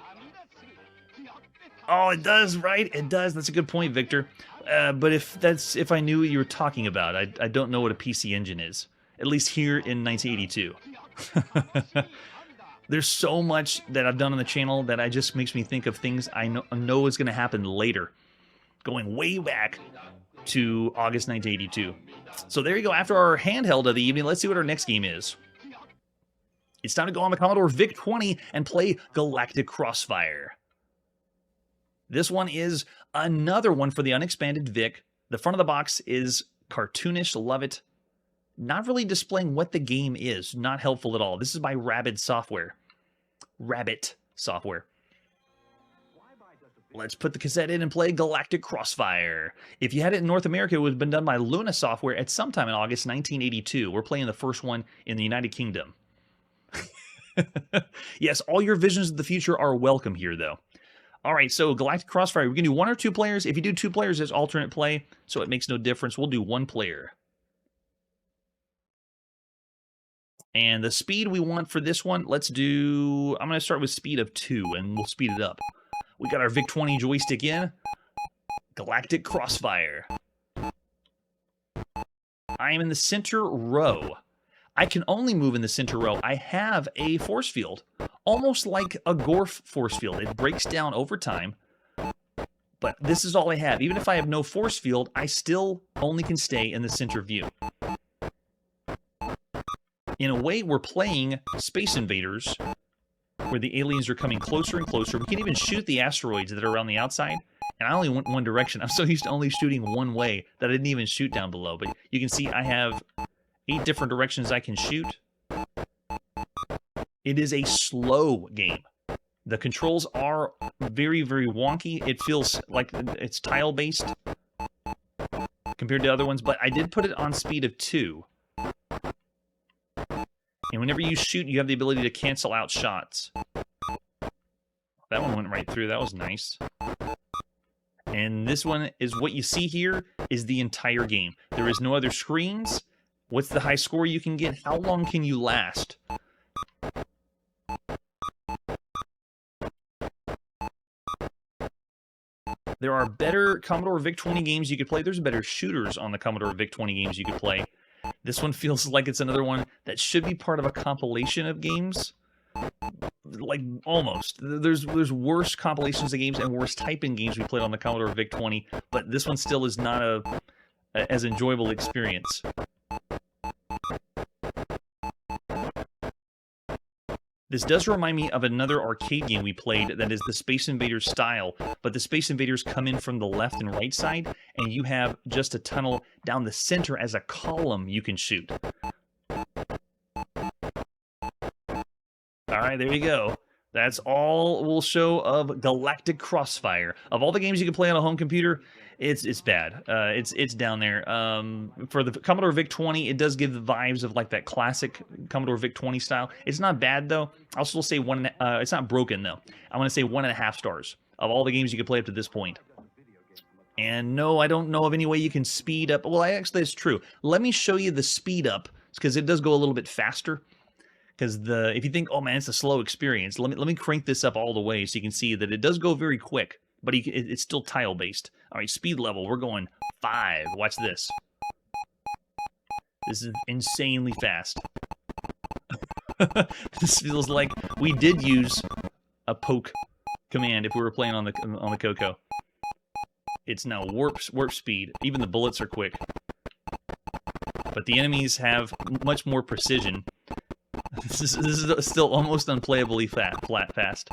Oh, it does, right? It does. That's a good point, Victor. But if I knew what you were talking about, I don't know what a PC Engine is, at least here in 1982. There's so much that I've done on the channel that just makes me think of things I know is going to happen later, going way back to August 1982. So there you go. After our handheld of the evening, let's see what our next game is. It's time to go on the Commodore VIC-20 and play Galactic Crossfire. This one is another one for the unexpanded VIC. The front of the box is cartoonish, love it. Not really displaying what the game is, not helpful at all. This is by Rabbit Software. Let's put the cassette in and play Galactic Crossfire. If you had it in North America, it would have been done by Luna Software at some time in August 1982. We're playing the first one in the United Kingdom. Yes, all your visions of the future are welcome here, though. All right, so Galactic Crossfire, we can do 1 or 2 players. If you do 2 players, it's alternate play, so it makes no difference. We'll do 1 player. And the speed we want for this one, I'm going to start with speed of 2, and we'll speed it up. We got our VIC-20 joystick in. Galactic Crossfire. I am in the center row. I can only move in the center row. I have a force field, almost like a Gorf force field. It breaks down over time, but this is all I have. Even if I have no force field, I still only can stay in the center view. In a way, we're playing Space Invaders, where the aliens are coming closer and closer. We can even shoot the asteroids that are around the outside, and I only went one direction. I'm so used to only shooting one way that I didn't even shoot down below. But you can see I have 8 different directions I can shoot. It is a slow game. The controls are very, very wonky. It feels like it's tile-based compared to other ones, but I did put it on speed of 2. And whenever you shoot, you have the ability to cancel out shots. That one went right through. That was nice. And this one is what you see here is the entire game. There is no other screens. What's the high score you can get? How long can you last? There are better Commodore VIC-20 games you could play. There's better shooters on the Commodore VIC-20 games you could play. This one feels like it's another one that should be part of a compilation of games. Like, almost. There's worse compilations of games and worse type-in games we played on the Commodore VIC-20, but this one still is not as enjoyable experience. This does remind me of another arcade game we played that is the Space Invaders style, but the Space Invaders come in from the left and right side, and you have just a tunnel down the center as a column you can shoot. Alright, there you go. That's all we'll show of Galactic Crossfire. Of all the games you can play on a home computer, it's bad. It's down there. For the Commodore VIC-20, it does give the vibes of like that classic Commodore VIC-20 style. It's not bad though. I'll still say it's not broken though. I'm gonna say 1.5 stars of all the games you can play up to this point. And no, I don't know of any way you can speed up. Well, actually, it's true. Let me show you the speed up because it does go a little bit faster. Because if you think, oh man, it's a slow experience, let me crank this up all the way so you can see that it does go very quick, but it's still tile based. All right, speed level, we're going 5. Watch this. This is insanely fast. This feels like we did use a poke command if we were playing on the Coco. It's now warp speed. Even the bullets are quick, but the enemies have much more precision. This is still almost unplayably fast.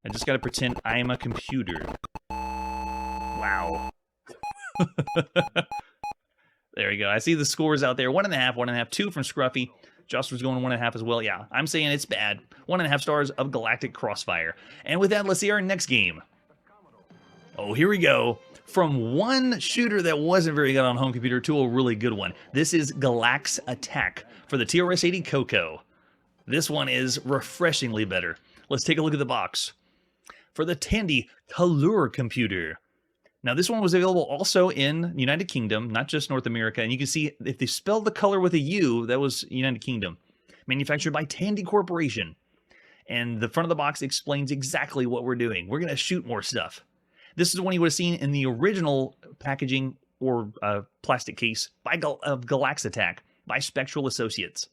I just gotta pretend I'm a computer. Wow. There you go. I see the scores out there. 1.5, 1.5, 2 from Scruffy. Joster's going 1.5 as well. Yeah, I'm saying it's bad. 1.5 stars of Galactic Crossfire. And with that, let's see our next game. Oh, here we go. From one shooter that wasn't very good on home computer to a really good one. This is Galax Attack for the TRS-80 Coco. This one is refreshingly better. Let's take a look at the box. For the Tandy Color computer. Now, this one was available also in United Kingdom, not just North America. And you can see if they spelled the color with a U, that was United Kingdom. Manufactured by Tandy Corporation. And the front of the box explains exactly what we're doing. We're going to shoot more stuff. This is one you would have seen in the original packaging or plastic case of Galax Attack by Spectral Associates.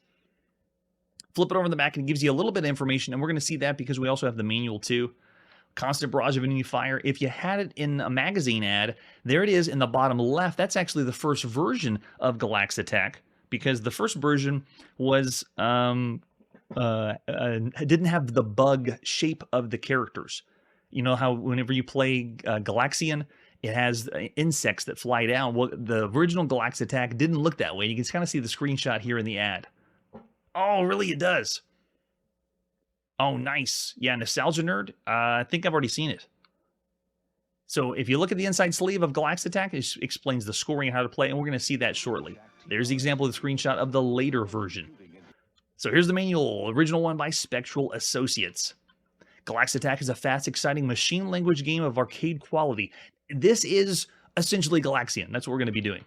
Flip it over in the back and it gives you a little bit of information, and we're going to see that because we also have the manual too. Constant barrage of enemy fire. If you had it in a magazine ad, there it is in the bottom left. That's actually the first version of Galax Attack, because the first version was didn't have the bug shape of the characters. You know how whenever you play Galaxian, it has insects that fly down. Well, the original Galax Attack didn't look that way. You can kind of see the screenshot here in the ad. Oh, really? It does. Oh, nice. Yeah, Nostalgia Nerd. I think I've already seen it. So if you look at the inside sleeve of Galax Attack, it explains the scoring and how to play, and we're going to see that shortly. There's the example of the screenshot of the later version. So here's the manual, original one by Spectral Associates. Galax Attack is a fast, exciting machine language game of arcade quality. This is essentially Galaxian. That's what we're going to be doing.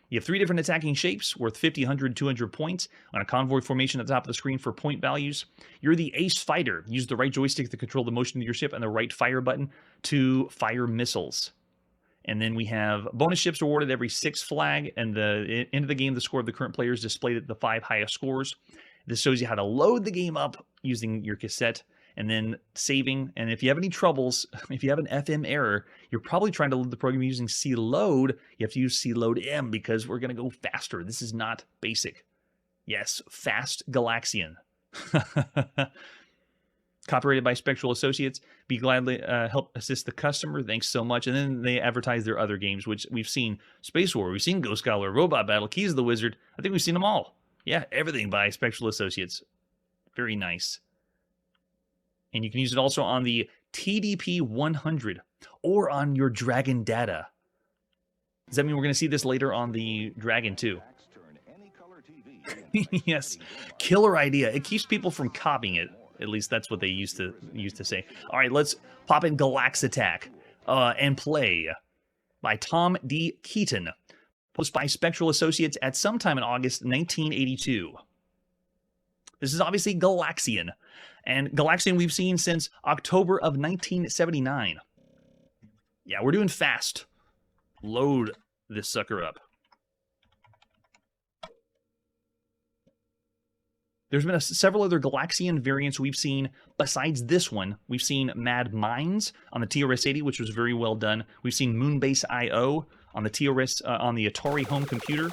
You have 3 different attacking shapes worth 50, 100, 200 points on a convoy formation at the top of the screen for point values. You're the ace fighter. Use the right joystick to control the motion of your ship and the right fire button to fire missiles. And then we have bonus ships awarded every 6 flag, and the end of the game, the score of the current players displayed at the 5 highest scores. This shows you how to load the game up using your cassette and then saving. And if you have any troubles, if you have an FM error, you're probably trying to load the program using C-Load. You have to use C-Load M because we're going to go faster. This is not basic. Yes, fast Galaxian. Copyrighted by Spectral Associates. Be gladly help assist the customer. Thanks so much. And then they advertise their other games, which we've seen Space War, we've seen Ghost Scholar, Robot Battle, Keys of the Wizard. I think we've seen them all. Yeah, everything by Spectral Associates. Very nice. And you can use it also on the TDP 100 or on your Dragon data. Does that mean we're going to see this later on the Dragon too? Yes, killer idea. It keeps people from copying it. At least that's what they used to say. All right, let's pop in Galax Attack and play by Tom D. Keaton. Published by Spectral Associates at some time in August 1982. This is obviously Galaxian. And Galaxian we've seen since October of 1979. Yeah, we're doing fast. Load this sucker up. There's been several other Galaxian variants we've seen besides this one. We've seen Mad Minds on the TRS-80, which was very well done. We've seen Moonbase IO on the on the Atari home computer.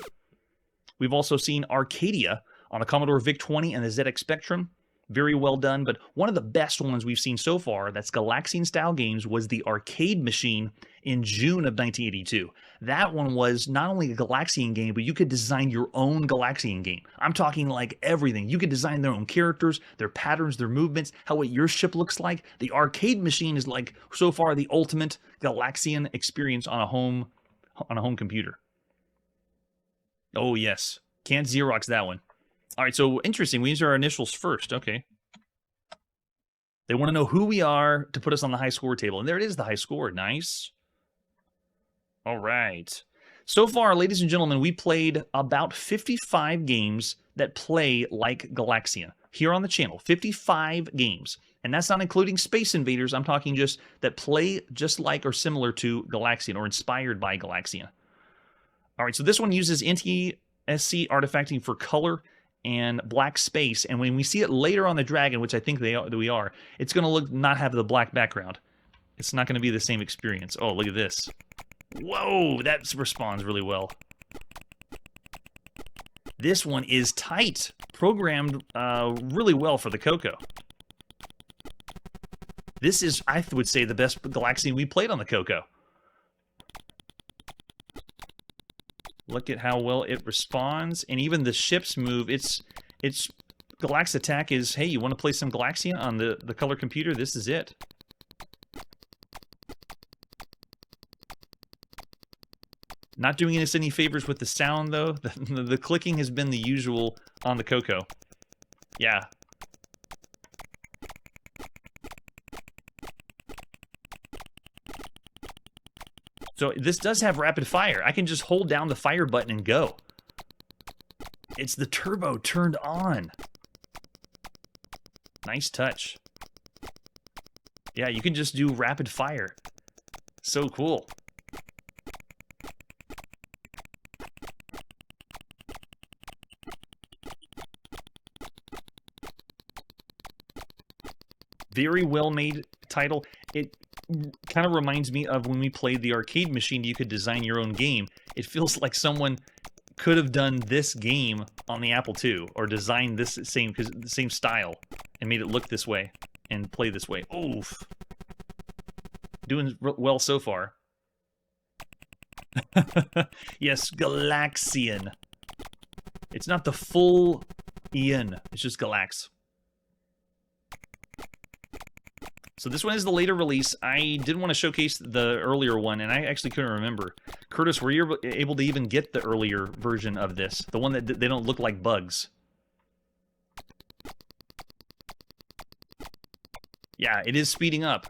We've also seen Arcadia on the Commodore VIC-20 and the ZX Spectrum. Very well done, but one of the best ones we've seen so far that's Galaxian-style games was the Arcade Machine in June of 1982. That one was not only a Galaxian game, but you could design your own Galaxian game. I'm talking like everything. You could design their own characters, their patterns, their movements, how what your ship looks like. The Arcade Machine is like, so far, the ultimate Galaxian experience on a home computer. Oh, yes. Can't Xerox that one. All right, so interesting. We use our initials first. Okay. They want to know who we are to put us on the high score table. And there it is, the high score. Nice. All right. So far, ladies and gentlemen, we played about 55 games that play like Galaxian here on the channel. 55 games. And that's not including Space Invaders. I'm talking just that play just like or similar to Galaxian or inspired by Galaxian. All right, so this one uses NTSC artifacting for color and black space, and when we see it later on the Dragon, which I think we are, it's going to not have the black background. It's not going to be the same experience. Oh, look at this. Whoa, that responds really well. This one is tight, programmed really well for the Coco. This is, I would say, the best Galaxian we played on the Coco. Look at how well it responds, and even the ships move. It's Galax attack is, hey, you want to play some Galaxia on the color computer? This is it. Not doing us any favors with the sound, though. The clicking has been the usual on the Coco. Yeah. So this does have rapid fire. I can just hold down the fire button and go. It's the turbo turned on. Nice touch. Yeah, you can just do rapid fire. So cool. Very well made title. It kind of reminds me of when we played the arcade machine. You could design your own game. It feels like someone could have done this game on the Apple II, or designed this same style and made it look this way and play this way. Oof. Doing well so far. Yes, Galaxian. It's not the full Ian. It's just Galax. So this one is the later release. I did want to showcase the earlier one, and I actually couldn't remember. Curtis, were you able to even get the earlier version of this? The one that they don't look like bugs? Yeah, it is speeding up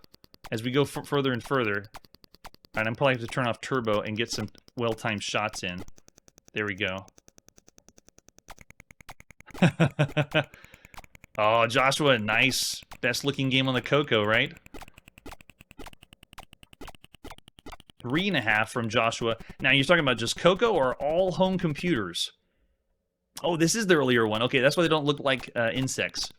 as we go further and further. And I'm probably have to turn off turbo and get some well-timed shots in. There we go. Oh, Joshua, nice. Best looking game on the Coco, right? 3.5 from Joshua. Now, you're talking about just Coco or all home computers? Oh, this is the earlier one. Okay, that's why they don't look like insects.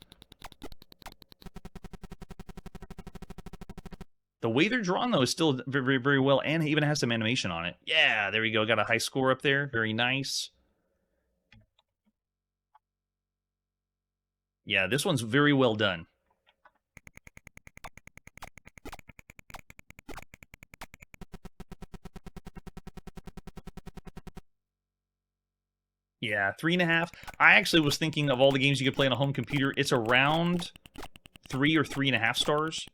The way they're drawn, though, is still very, very well, and it even has some animation on it. Yeah, there we go. Got a high score up there. Very nice. Yeah, this one's very well done. Yeah, 3.5. I actually was thinking of all the games you could play on a home computer, it's around 3 or 3.5 stars.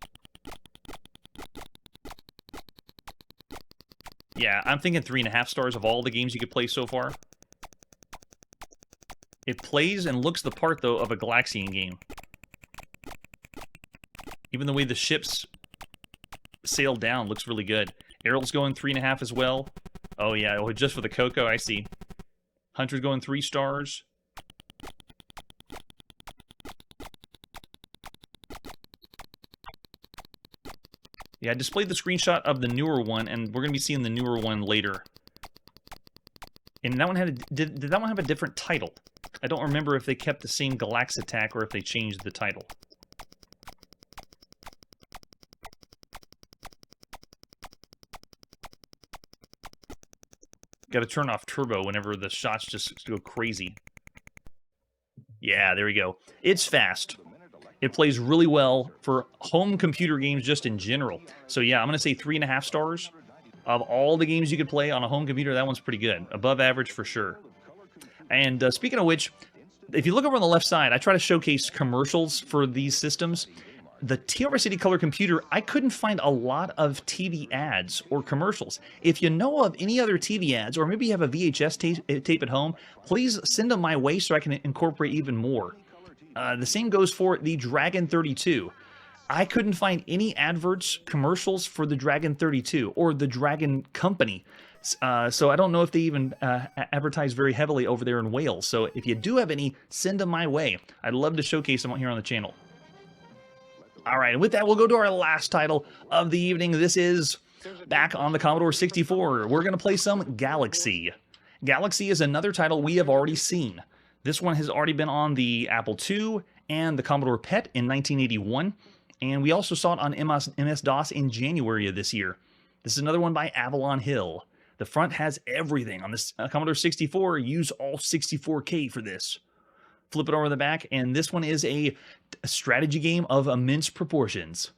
Yeah, I'm thinking 3.5 stars of all the games you could play so far. It plays and looks the part, though, of a Galaxian game. Even the way the ships sail down looks really good. Errol's going 3.5 as well. Oh, yeah, oh, just for the Coco, I see. Hunter's going 3 stars. Yeah, I displayed the screenshot of the newer one, and we're going to be seeing the newer one later. And that one had did that one have a different title? I don't remember if they kept the same Galax attack or if they changed the title. Got to turn off turbo whenever the shots just go crazy. Yeah, there we go. It's fast. It plays really well for home computer games just in general. So yeah, I'm going to say 3.5 stars. Of all the games you could play on a home computer, that one's pretty good. Above average for sure. And speaking of which, if you look over on the left side, I try to showcase commercials for these systems. The TR City Color Computer, I couldn't find a lot of TV ads or commercials. If you know of any other TV ads, or maybe you have a VHS tape at home, please send them my way so I can incorporate even more. The same goes for the Dragon 32. I couldn't find any adverts, commercials for the Dragon 32 or the Dragon Company. So I don't know if they even advertise very heavily over there in Wales. So if you do have any, send them my way. I'd love to showcase them here on the channel. All right, and with that, we'll go to our last title of the evening. This is back on the Commodore 64. We're going to play some Galaxy. Galaxy is another title we have already seen. This one has already been on the Apple II and the Commodore PET in 1981, and we also saw it on MS-DOS in January of this year. This is another one by Avalon Hill. The front has everything. On this Commodore 64, use all 64K for this. Flip it over the back, and this one is a strategy game of immense proportions.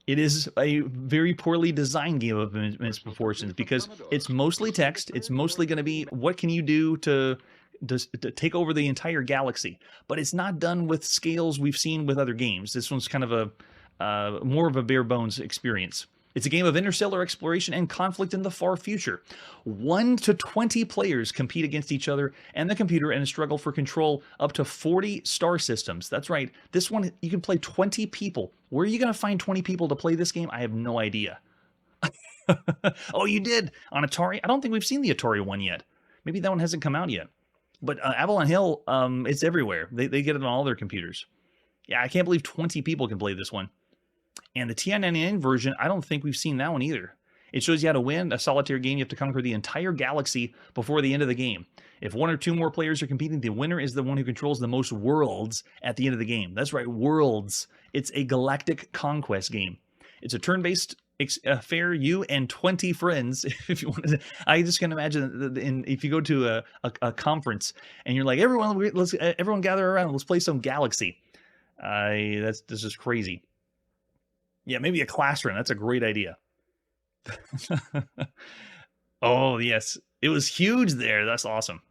It is a very poorly designed game of immense proportions because it's mostly text. It's mostly going to be what can you do to take over the entire galaxy, but it's not done with scales we've seen with other games. This one's kind of a more of a bare bones experience. It's a game of interstellar exploration and conflict in the far future. 1 to 20 players compete against each other and the computer in a struggle for control up to 40 star systems. That's right. This one, you can play 20 people. Where are you going to find 20 people to play this game? I have no idea. Oh, you did? On Atari? I don't think we've seen the Atari one yet. Maybe that one hasn't come out yet. But Avalon Hill, it's everywhere. They get it on all their computers. Yeah, I can't believe 20 people can play this one. And the TI-99 version, I don't think we've seen that one either. It shows you how to win a solitaire game. You have to conquer the entire galaxy before the end of the game. If 1 or 2 more players are competing, the winner is the one who controls the most worlds at the end of the game. That's right, worlds. It's a galactic conquest game. It's a turn-based affair. You and 20 friends, if you want to. I just can imagine if you go to a conference and you're like, everyone gather around, let's play some Galaxy. This is crazy. Yeah, maybe a classroom. That's a great idea. Oh, yes. It was huge there. That's awesome.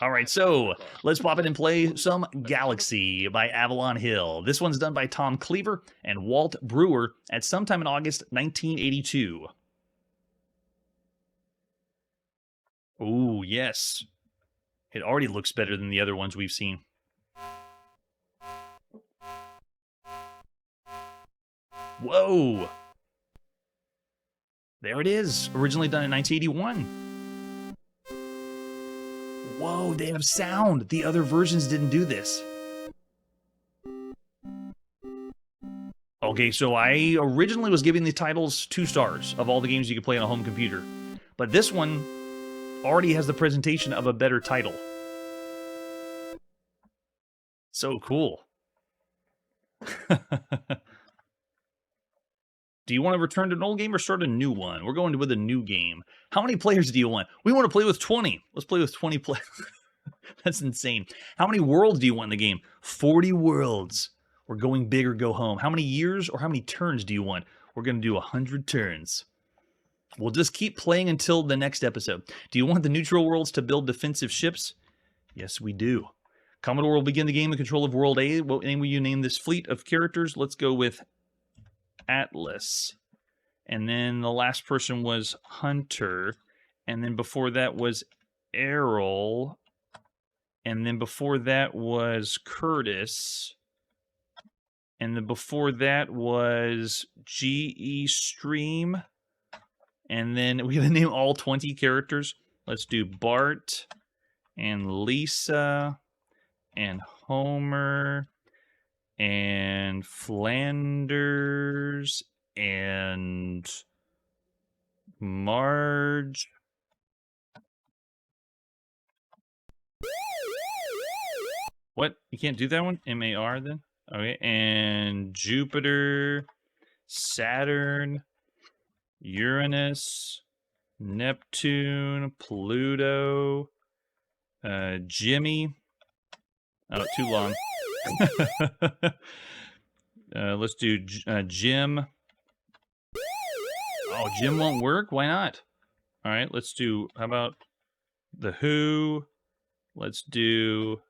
All right, so let's pop in and play some Galaxy by Avalon Hill. This one's done by Tom Cleaver and Walt Brewer at sometime in August 1982. Oh, yes. It already looks better than the other ones we've seen. Whoa! There it is. Originally done in 1981. Whoa, they have sound. The other versions didn't do this. Okay, so I originally was giving the titles 2 stars of all the games you could play on a home computer. But this one already has the presentation of a better title. So cool. Do you want to return to an old game or start a new one? We're going with a new game. How many players do you want? We want to play with 20. Let's play with 20 players. That's insane. How many worlds do you want in the game? 40 worlds. We're going big or go home. How many years or how many turns do you want? We're going to do 100 turns. We'll just keep playing until the next episode. Do you want the neutral worlds to build defensive ships? Yes, we do. Commodore will begin the game in control of World A. What name will you name this fleet of characters? Let's go with Atlas. And then the last person was Hunter. And then before that was Errol. And then before that was Curtis. And then before that was GE Stream. And then we have to name all 20 characters. Let's do Bart and Lisa and Homer and Flanders and Marge. What? You can't do that one? MAR then? Okay. And Jupiter, Saturn, Uranus, Neptune, Pluto, Jimmy. Oh, too long. Let's do Jim. Oh, Jim won't work? Why not? All right, let's do, how about the Who? Let's do,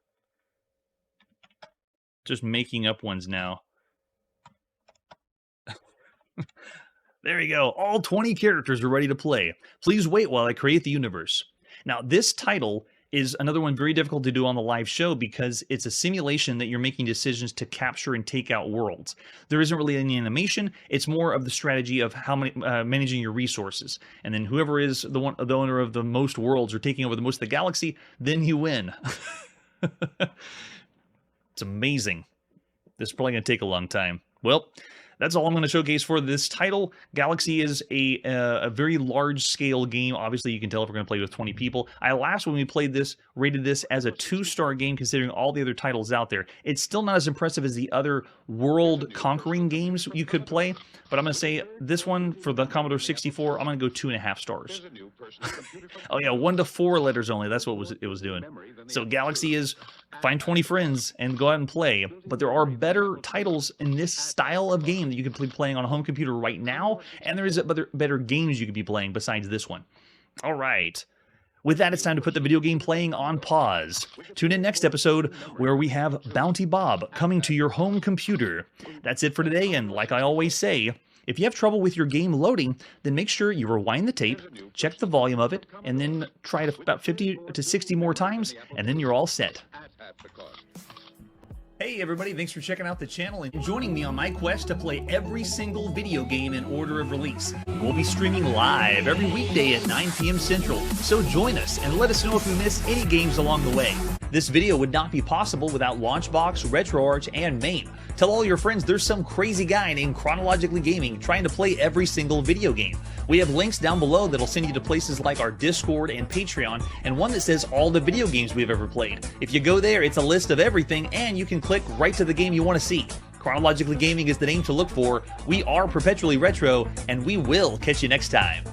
just making up ones now. There you go. All 20 characters are ready to play. Please wait while I create the universe. Now, this title is another one very difficult to do on the live show because it's a simulation that you're making decisions to capture and take out worlds. There isn't really any animation. It's more of the strategy of how many managing your resources. And then whoever is the owner of the most worlds or taking over the most of the galaxy, then you win. It's amazing. This is probably going to take a long time. Well, That's all I'm going to showcase for this title. Galaxy is a very large-scale game. Obviously, you can tell if we're going to play with 20 people. When we played this, rated this as a 2-star game considering all the other titles out there. It's still not as impressive as the other world-conquering games you could play, but I'm going to say this one, for the Commodore 64, I'm going to go 2.5 stars. Oh yeah, 1 to 4 letters only. That's what it was doing. So Galaxy is find 20 friends and go out and play. But there are better titles in this style of game that you can be playing on a home computer right now, and there is better games you could be playing besides this one. All right. With that, it's time to put the video game playing on pause. Tune in next episode where we have Bounty Bob coming to your home computer. That's it for today, and like I always say, if you have trouble with your game loading, then make sure you rewind the tape, check the volume of it, and then try it about 50 to 60 more times, and then you're all set. Hey everybody, thanks for checking out the channel and joining me on my quest to play every single video game in order of release. We'll be streaming live every weekday at 9 p.m. Central, so join us and let us know if we miss any games along the way. This video would not be possible without Launchbox, RetroArch, and Maine. Tell all your friends there's some crazy guy named Chronologically Gaming trying to play every single video game. We have links down below that'll send you to places like our Discord and Patreon, and one that says all the video games we've ever played. If you go there, it's a list of everything, and you can click right to the game you want to see. Chronologically Gaming is the name to look for. We are Perpetually Retro, and we will catch you next time.